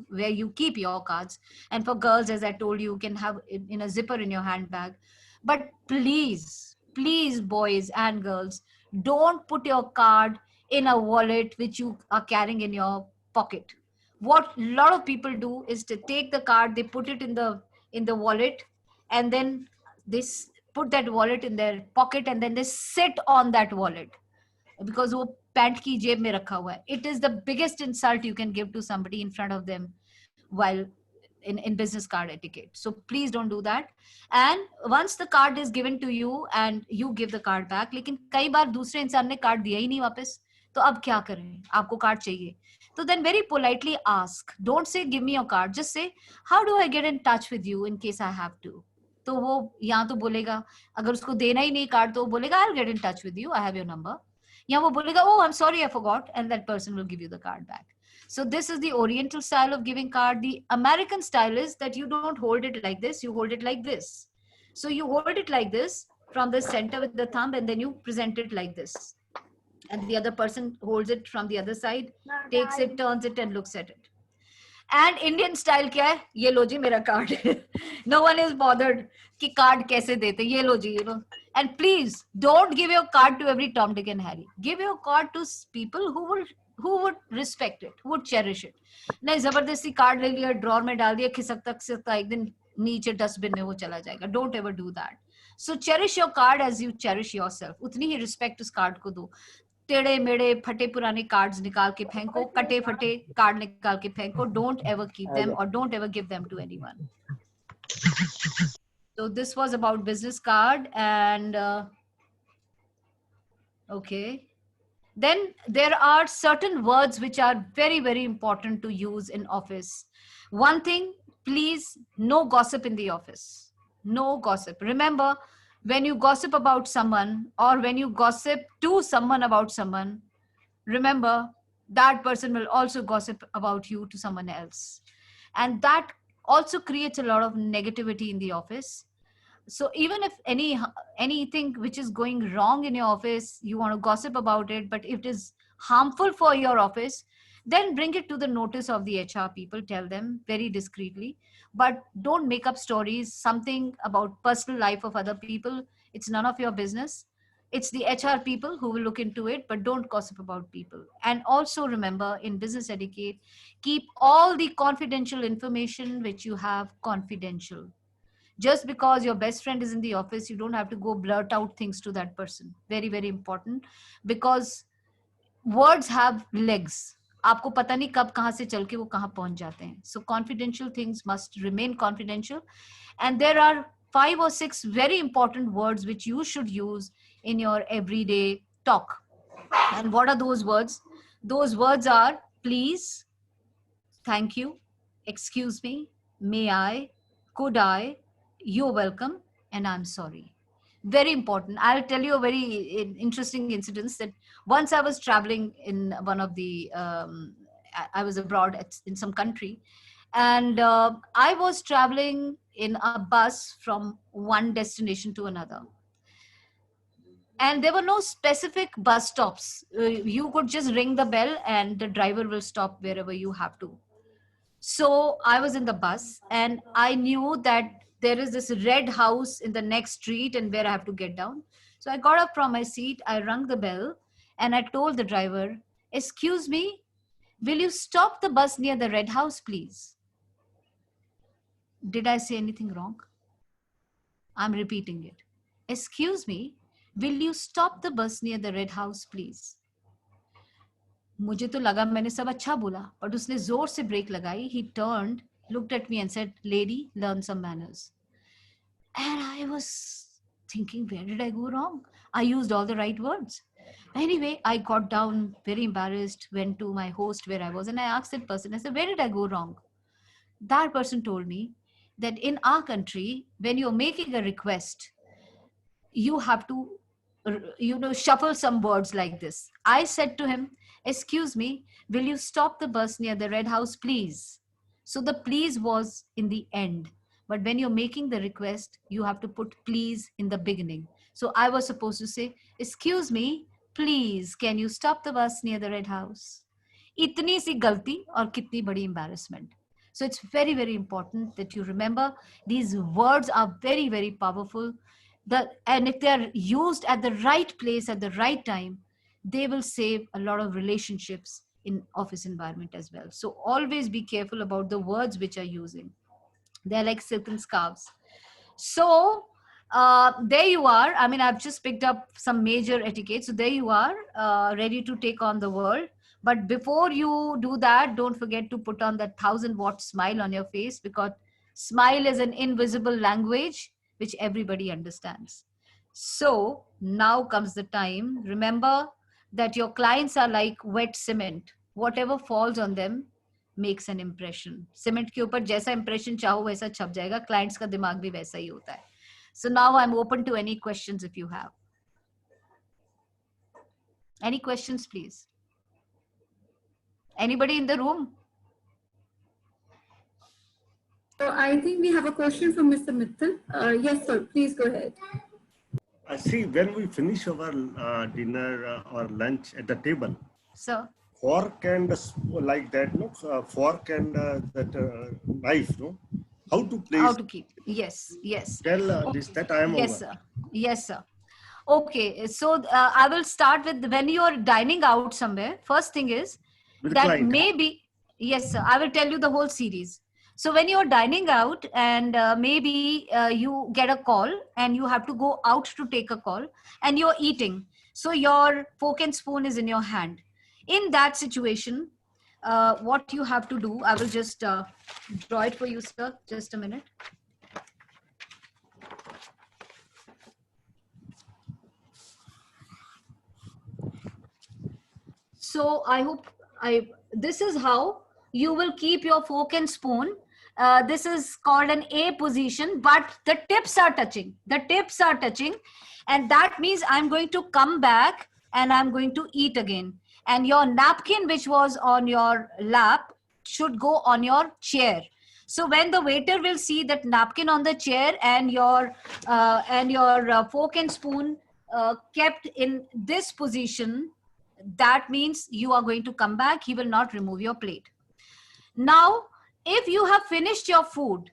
where you keep your cards. And for girls, as I told you, you can have it in a zipper in your handbag. But please, boys and girls, don't put your card in a wallet which you are carrying in your pocket. What a lot of people do is to take the card, they put it in the wallet, and then they put that wallet in their pocket, and then they sit on that wallet because वो pant की जेब में रखा हुआ है. It is the biggest insult you can give to somebody in front of them while in business card etiquette. So please don't do that. And once the card is given to you and you give the card back, लेकिन कई बार दूसरे इंसान ने card दिया ही नहीं वापस, तो अब क्या करें? आपको कार्ड चाहिए, तो then very politely ask. Don't say give me your card. Just say how do I get in touch with you in case I have to. तो वो यहाँ तो बोलेगा, अगर उसको देना ही नहीं कार्ड तो वो बोलेगा I'll get in touch with you, I have your number. या वो बोलेगा oh I'm sorry I forgot, and that person will give you the card back. So this is the Oriental style of giving card. The American style is that you don't hold it like this, you hold it like this. So you hold it like this from the center with the thumb, and then you present it like this. And the other person holds it from the other side, takes it, turns it, and looks at it. And Indian style क्या है? ये लो जी मेरा card. No one is bothered कि card कैसे देते, ये लो जी, you know. And please don't give your card to every Tom, Dick, and Harry. Give your card to people who would respect it, who would cherish it. नहीं जबरदस्ती card ले लिया, drawer में डाल दिया, खिसकता खिसकता एक दिन नीचे डस्टबिन में वो चला जाएगा. Don't ever do that. So cherish your card as you cherish yourself. उतनी ही respect उस कार्ड को दो. टेढ़े मेढ़े फटे पुराने कार्ड्स निकाल के फेंको, कटे फटे कार्ड निकाल के फेंको. Don't ever keep them or don't ever give them to anyone. So this was about business card. And okay, then there are certain words which are very, very important to use in office. One thing, please, no gossip in the office. No gossip. Remember, when you gossip about someone or when you gossip to someone about someone, remember that person will also gossip about you to someone else. And that also creates a lot of negativity in the office. So even if anything which is going wrong in your office, you want to gossip about it, but if it is harmful for your office, then bring it to the notice of the HR people, tell them very discreetly, but don't make up stories, something about personal life of other people. It's none of your business. It's the HR people who will look into it, but don't gossip about people. And also remember, in business etiquette, keep all the confidential information which you have confidential. Just because your best friend is in the office, you don't have to go blurt out things to that person. Very, very important, because words have legs. आपको पता नहीं कब कहाँ से चल के वो कहाँ पहुँच जाते हैं. So confidential things must remain confidential. And there are 5 or 6 very important words which you should use in your everyday talk. And what are those words? Those words are please, thank you, excuse me, may I, could I, you're welcome, and I'm sorry. Very important. I'll tell you a very interesting incident that once I was traveling in one of the, I was abroad in some country, and I was traveling in a bus from one destination to another. And there were no specific bus stops. You could just ring the bell and the driver will stop wherever you have to. So I was in the bus and I knew that there is this red house in the next street and where I have to get down. So I got up from my seat, I rang the bell and I told the driver, excuse me, will you stop the bus near the red house, please? Did I say anything wrong? I'm repeating it. Excuse me, will you stop the bus near the red house, please? मुझे तो लगा मैंने सब अच्छा बोला, but उसने जोर से ब्रेक लगाई. He turned, looked at me and said, lady, learn some manners. And I was thinking, where did I go wrong? I used all the right words. Anyway, I got down very embarrassed, went to my host where I was and I asked that person, I said, where did I go wrong? That person told me that in our country, when you're making a request, you have to, shuffle some words like this. I said to him, excuse me, will you stop the bus near the red house, please? So the please was in the end. But when you're making the request, you have to put please in the beginning. So I was supposed to say, excuse me, please, can you stop the bus near the red house? Itni si galti aur kitni badi embarrassment. So it's very, very important that you remember these words are very, very powerful. And if they're used at the right place at the right time, they will save a lot of relationships in office environment as well. So always be careful about the words which are using. They're like silken scarves. So there you are. I mean, I've just picked up some major etiquette. So there you are, ready to take on the world. But before you do that, don't forget to put on that 1,000-watt smile on your face, because smile is an invisible language which everybody understands. So now comes the time. Remember that your clients are like wet cement. Whatever falls on them makes an impression. Cement के ऊपर जैसा impression चाहो वैसा छप जाएगा. Clients का दिमाग भी वैसा ही होता है. So now I'm open to any questions if you have. Any questions, please? Anybody in the room? So I think we have a question from Mr. Mittal. Yes, sir. Please go ahead. I see when we finish our dinner or lunch at the table. Sir. Fork and like that, no? Fork and that knife, no? How to place? How to keep? Yes, yes. Tell this that I am yes, over. Sir. Yes, sir. Okay, so I will start with when you are dining out somewhere. First thing is With that client. maybe, yes, sir. I will tell you the whole series. So when you're dining out and maybe you get a call and you have to go out to take a call and you're eating. So your fork and spoon is in your hand. In that situation, what you have to do, I will just draw it for you, sir. Just a minute. So I hope this is how you will keep your fork and spoon. This is called an A position, but the tips are touching. The tips are touching. And that means I'm going to come back and I'm going to eat again. And your napkin, which was on your lap, should go on your chair. So when the waiter will see that napkin on the chair and your fork and spoon kept in this position, that means you are going to come back. He will not remove your plate. Now, if you have finished your food,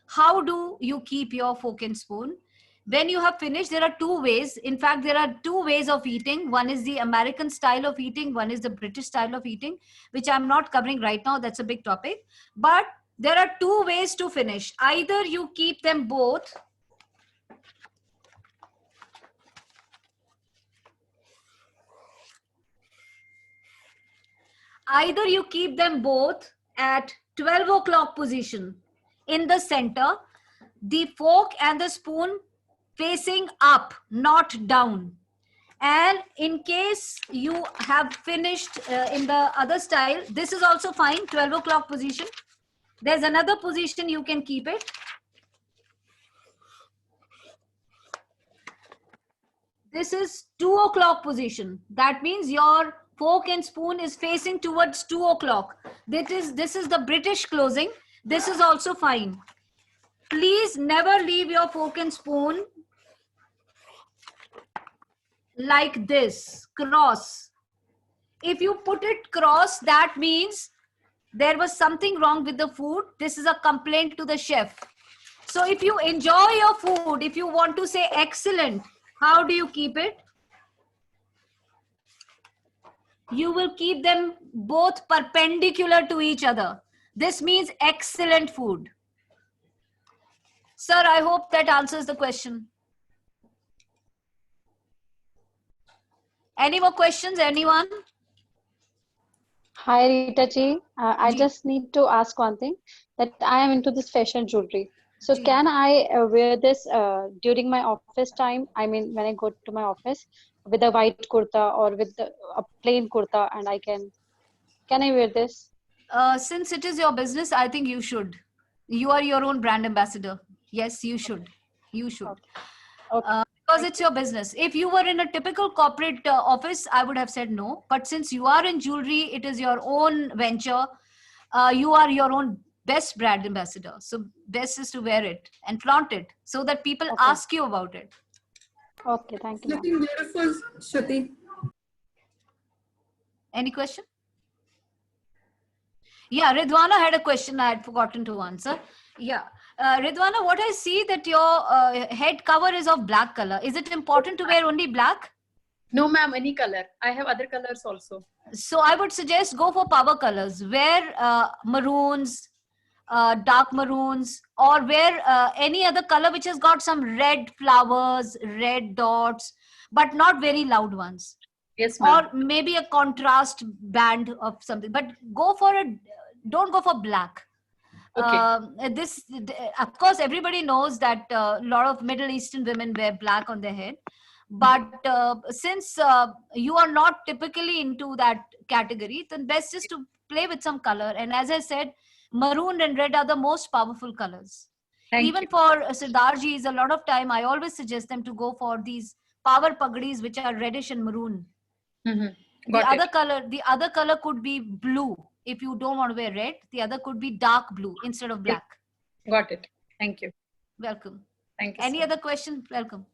how do you keep your fork and spoon? When you have finished, there are two ways. In fact, there are two ways of eating. One is the American style of eating. One is the British style of eating, which I'm not covering right now. That's a big topic. But there are two ways to finish. Either you keep them both. Either you keep them both at 12 o'clock position in the center, the fork and the spoon facing up, not down. And in case you have finished in the other style, this is also fine, 12 o'clock position. There's another position you can keep it. This is 2 o'clock position. That means your fork and spoon is facing towards 2 o'clock. This is the British closing. This is also fine. Please never leave your fork and spoon like this, cross. If you put it cross, that means there was something wrong with the food. This is a complaint to the chef. So if you enjoy your food, if you want to say excellent, how do you keep it? You will keep them both perpendicular to each other. This means excellent food. Sir, I hope that answers the question. Any more questions? Anyone? Hi, Rita ji. I just need to ask one thing, that I am into this fashion jewelry. So can I wear this during my office time? I mean, when I go to my office with a white kurta or with a plain kurta, and can I wear this? Since it is your business, I think you should. You are your own brand ambassador. Yes, you should. You should. Okay. Because it's your business. If you were in a typical corporate office, I would have said no. But since you are in jewelry, it is your own venture. You are your own best brand ambassador. So best is to wear it and flaunt it so that people ask you about it. Okay, thank you. Looking beautiful, Shruti. Any question? Yeah, Ridwana had a question I had forgotten to answer. Yeah. Ridwana, what I see that your head cover is of black color. Is it important to wear only black? No, ma'am, any color. I have other colors also. So I would suggest go for power colors. Wear maroons, dark maroons, or wear any other color which has got some red flowers, red dots, but not very loud ones. Yes, ma'am. Or maybe a contrast band of something. But don't go for black. Okay. Of course, everybody knows that a lot of Middle Eastern women wear black on their head. But since you are not typically into that category, then best is to play with some color. And as I said, maroon and red are the most powerful colors. Even for Siddharjis, a lot of time I always suggest them to go for these power pagdis, which are reddish and maroon. The other color could be blue. If you don't want to wear red, the other could be dark blue instead of black. Got it. Thank you. Welcome. Thank you. Any other question? Welcome.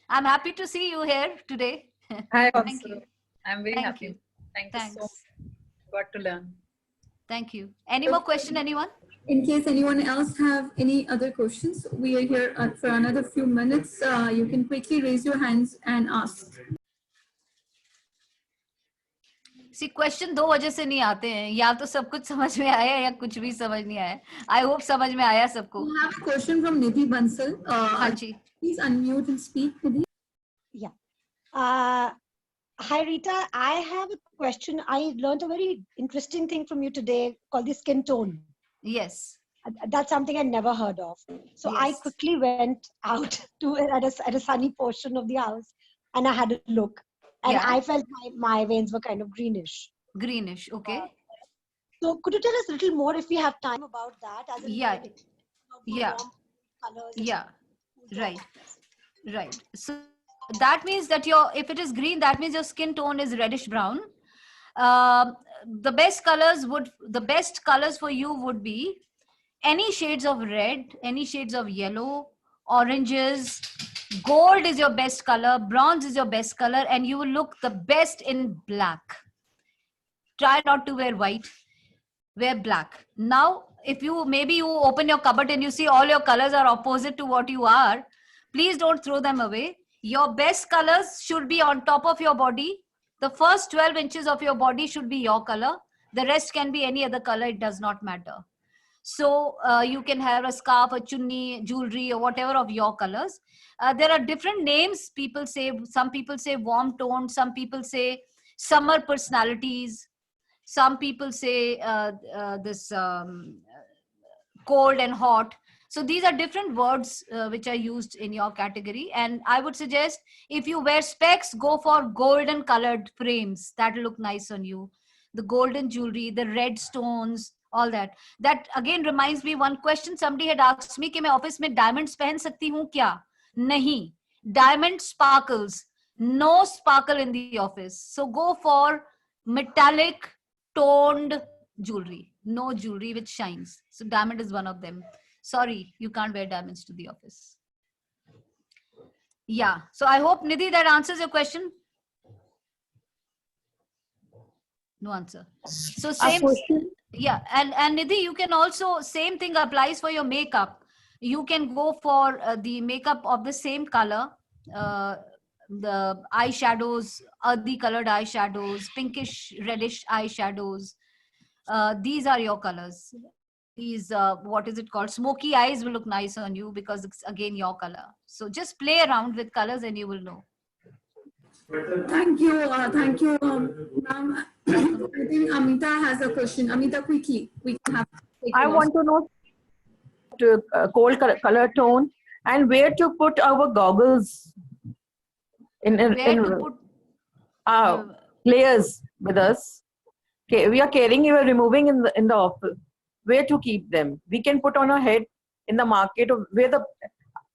I'm happy to see you here today. Hi, Thank you. I'm very happy. You. Thank you so much. Got to learn. Thank you. Any more question, anyone? In case anyone else have any other questions, we are here for another few minutes. You can quickly raise your hands and ask. See, question दो वजह से नहीं आते हैं, या तो सब कुछ समझ में आया या कुछ भी समझ नहीं आया. I hope समझ में आया सबको. We have a question from Nidhi Bansal. हाँ जी. Please unmute and speak, Nidhi. Yeah. Hi, Rita. I have a question. I learned a very interesting thing from you today called the skin tone. Yes. That's something I never heard of. So Yes. I quickly went out to at a sunny portion of the house and I had a look. And Yeah. I felt my veins were kind of greenish. Greenish, okay. So could you tell us a little more if we have time about that? As in Yeah. Yeah. warm colors. Yeah. Right. Right. So that means that if it is green, that means your skin tone is reddish brown. The best colors for you would be any shades of red, any shades of yellow, oranges. Gold is your best color, bronze is your best color, and you will look the best in black. Try not to wear white, wear black. Now, if you open your cupboard and you see all your colors are opposite to what you are, please don't throw them away. Your best colors should be on top of your body. The first 12 inches of your body should be your color. The rest can be any other color. It does not matter. So you can have a scarf, a chunni, jewelry, or whatever of your colors. There are different names. People say, some people say warm tone. Some people say summer personalities. Some people say cold and hot. So these are different words which are used in your category. And I would suggest if you wear specs, go for golden colored frames. That will look nice on you. The golden jewelry, the red stones, all that. That again reminds me one question. Somebody had asked me कि मैं office में diamonds पहन सकती हूँ क्या? नहीं. Diamond sparkles. No sparkle in the office. So go for metallic toned jewelry. No jewelry which shines. So diamond is one of them. Sorry, you can't wear diamonds to the office. Yeah. So I hope, Nidhi, that answers your question. No answer. So same. Yeah. And Nidhi, you can also, same thing applies for your makeup. You can go for the makeup of the same color. The eyeshadows, earthy colored eyeshadows, pinkish, reddish eyeshadows. These are your colors. These, what is it called? Smoky eyes will look nice on you because it's again your color. So just play around with colors and you will know. Thank you, ma'am. I think Amita has a question. Amita, quickly, we can have. I want to know cold color tone and where to put our goggles players with us. Okay, we are carrying, we are removing in the office. Where to keep them? We can put on our head in the market. Or where the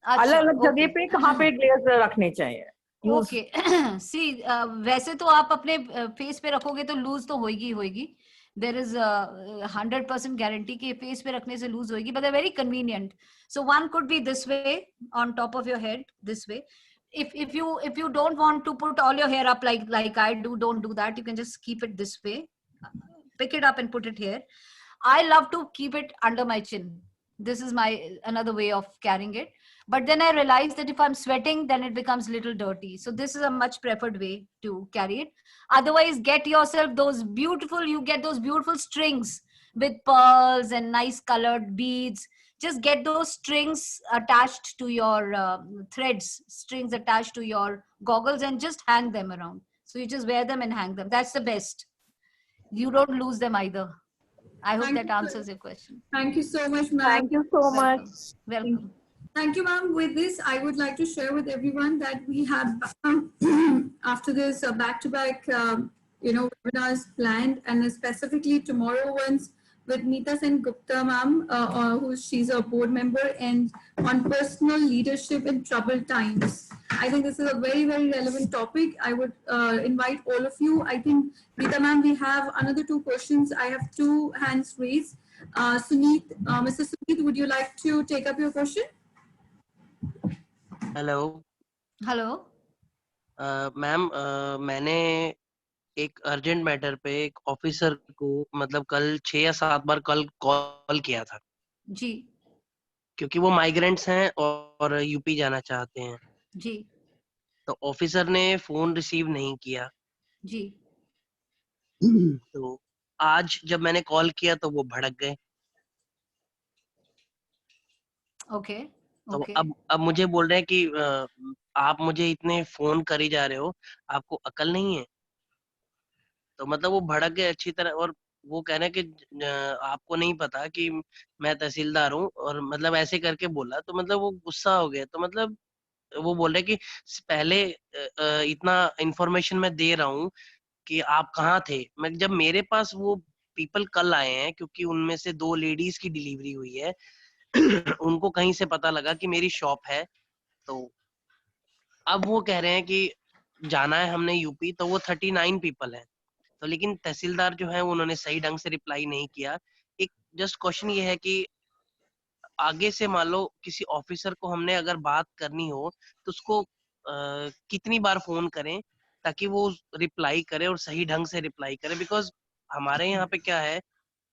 अलग-अलग जगह पे कहाँ पे glares रखने चाहिए? Okay. See, वैसे तो आप अपने face पे रखोगे तो lose तो होगी. There is a 100% guarantee कि face पे रखने से lose होगी, but they're very convenient. So one could be this way on top of your head, this way. If you don't want to put all your hair up like I do, don't do that. You can just keep it this way. Pick it up and put it here. I love to keep it under my chin. This is my another way of carrying it. But then I realized that if I'm sweating, then it becomes little dirty. So this is a much preferred way to carry it. Otherwise, get yourself those beautiful, you get those beautiful strings with pearls and nice colored beads. Just get those strings attached to your threads, strings attached to your goggles, and just hang them around. So you just wear them and hang them. That's the best. You don't lose them either. I hope that answers your question. Thank you so much, ma'am. Thank you so much. Welcome. Thank you, ma'am. With this, I would like to share with everyone that we have after this back-to-back, webinars planned, and specifically tomorrow ones with Neeta Sen Gupta, ma'am, she's a board member, and on personal leadership in troubled times. I think this is a very, very relevant topic. I would invite all of you. I think, Neeta ma'am, we have another 2 questions. I have 2 hands raised. Mr. Suneet, would you like to take up your question? Hello ma'am, मैंने एक urgent matter पे एक officer को मतलब कल 6 या 7 बार कल call किया था जी, क्योंकि वो माइग्रेंट्स हैं और यूपी जाना चाहते हैं जी, तो ऑफिसर ने फोन रिसीव नहीं किया जी। तो आज जब मैंने कॉल किया तो वो भड़क गए। ओके तो अब मुझे बोल रहे हैं कि आप मुझे इतने फोन करी जा रहे हो, आपको अकल नहीं है। तो मतलब वो भड़क गए अच्छी तरह, और वो कह रहे हैं कि आपको नहीं पता कि मैं तहसीलदार हूँ, और मतलब ऐसे करके बोला। तो मतलब वो गुस्सा हो गया। तो मतलब वो बोल रहे कि पहले इतना इंफॉर्मेशन मैं दे रहा हूँ कि आप कहाँ थे। मैं जब मेरे पास वो पीपल कल आए हैं, क्योंकि उनमें से 2 लेडीज की डिलीवरी हुई है उनको कहीं से पता लगा कि मेरी शॉप है। तो अब वो कह रहे हैं कि जाना है हमने यूपी। तो वो 39 पीपल हैं। तो लेकिन तहसीलदार जो है उन्होंने सही ढंग से रिप्लाई नहीं किया। एक जस्ट क्वेश्चन ये है कि आगे से मान लो किसी ऑफिसर को हमने अगर बात करनी हो तो उसको कितनी बार फोन करें ताकि वो रिप्लाई करे और सही ढंग से रिप्लाई करे। बिकॉज हमारे यहाँ पे क्या है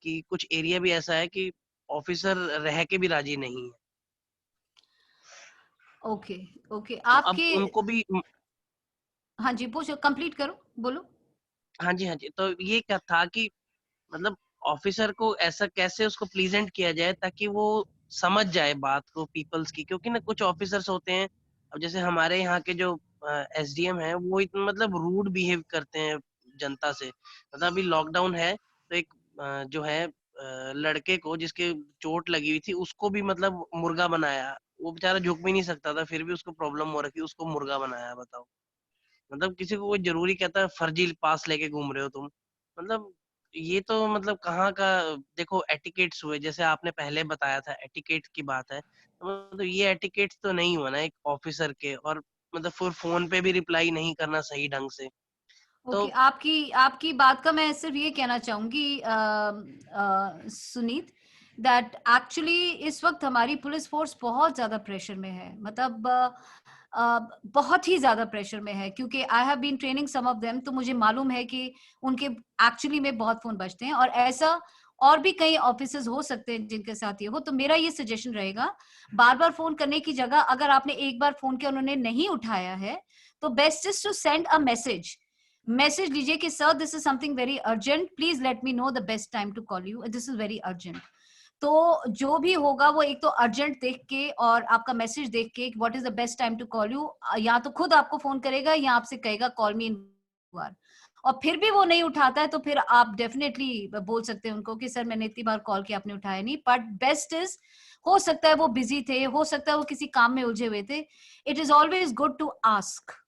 कि कुछ एरिया भी ऐसा है कि ऑफिसर रह के भी राजी नहीं है। Okay okay. तो आपके अब उनको भी हाँ जी, पूछो, कंप्लीट करो, बोलो। हाँ जी। तो ये क्या था कि मतलब ऑफिसर को ऐसा कैसे उसको प्रेजेंट किया जाए ताकि वो समझ जाए बात को पीपल्स की। क्योंकि ना कुछ ऑफिसर्स होते हैं, अब जैसे हमारे यहाँ के जो एसडीएम है वो इतना मतलब रूड बिहेव करते हैं जनता से। मतलब अभी लॉकडाउन है तो एक जो है लड़के को जिसके चोट लगी हुई थी उसको भी मतलब मुर्गा बनाया। वो बेचारा झुक भी नहीं सकता था, फिर भी उसको प्रॉब्लम हो रखी, उसको मुर्गा बनाया। बताओ, मतलब किसी को कोई जरूरी कहता है फर्जी पास लेके घूम रहे हो तुम। मतलब ये तो मतलब कहाँ का देखो एटिकेट्स हुए, जैसे आपने पहले बताया था एटिकेट की बात है। तो मतलब ये एटिकेट्स तो नहीं हुआ ना एक ऑफिसर के। और मतलब फिर फोन पे भी रिप्लाई नहीं करना सही ढंग से। ओके, आपकी बात का मैं सिर्फ ये कहना चाहूंगी सुनीत, दैट एक्चुअली इस वक्त हमारी पुलिस फोर्स बहुत ज्यादा प्रेशर में है। मतलब बहुत ही ज्यादा प्रेशर में है, क्योंकि I have been training some of them. तो मुझे मालूम है कि उनके एक्चुअली में बहुत फोन बजते हैं, और ऐसा और भी कई ऑफिसर्स हो सकते हैं जिनके साथ ये हो। तो मेरा ये सजेशन रहेगा, बार बार फोन करने की जगह अगर आपने एक बार फोन किया उन्होंने नहीं उठाया है तो best is to send a message लीजिए कि sir this is something very urgent, please let me know the best time to call you, this is very urgent. तो जो भी होगा वो एक तो अर्जेंट देख के और आपका मैसेज देख के what is the best time to call you, या तो खुद आपको फोन करेगा या आपसे कहेगा कॉल मी इन बार। और फिर भी वो नहीं उठाता है तो फिर आप डेफिनेटली बोल सकते हैं उनको कि सर मैंने इतनी बार कॉल किया आपने उठाया नहीं। बट बेस्ट इज, हो सकता है वो बिजी थे, हो सकता है वो किसी काम में उलझे हुए थे। It is always good to ask.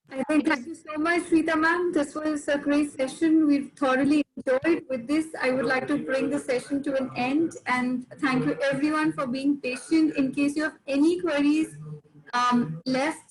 I think thank you so much, Rita ma'am. This was a great session. We've thoroughly enjoyed. With this, I would like to bring the session to an end, and thank you everyone for being patient. In case you have any queries left,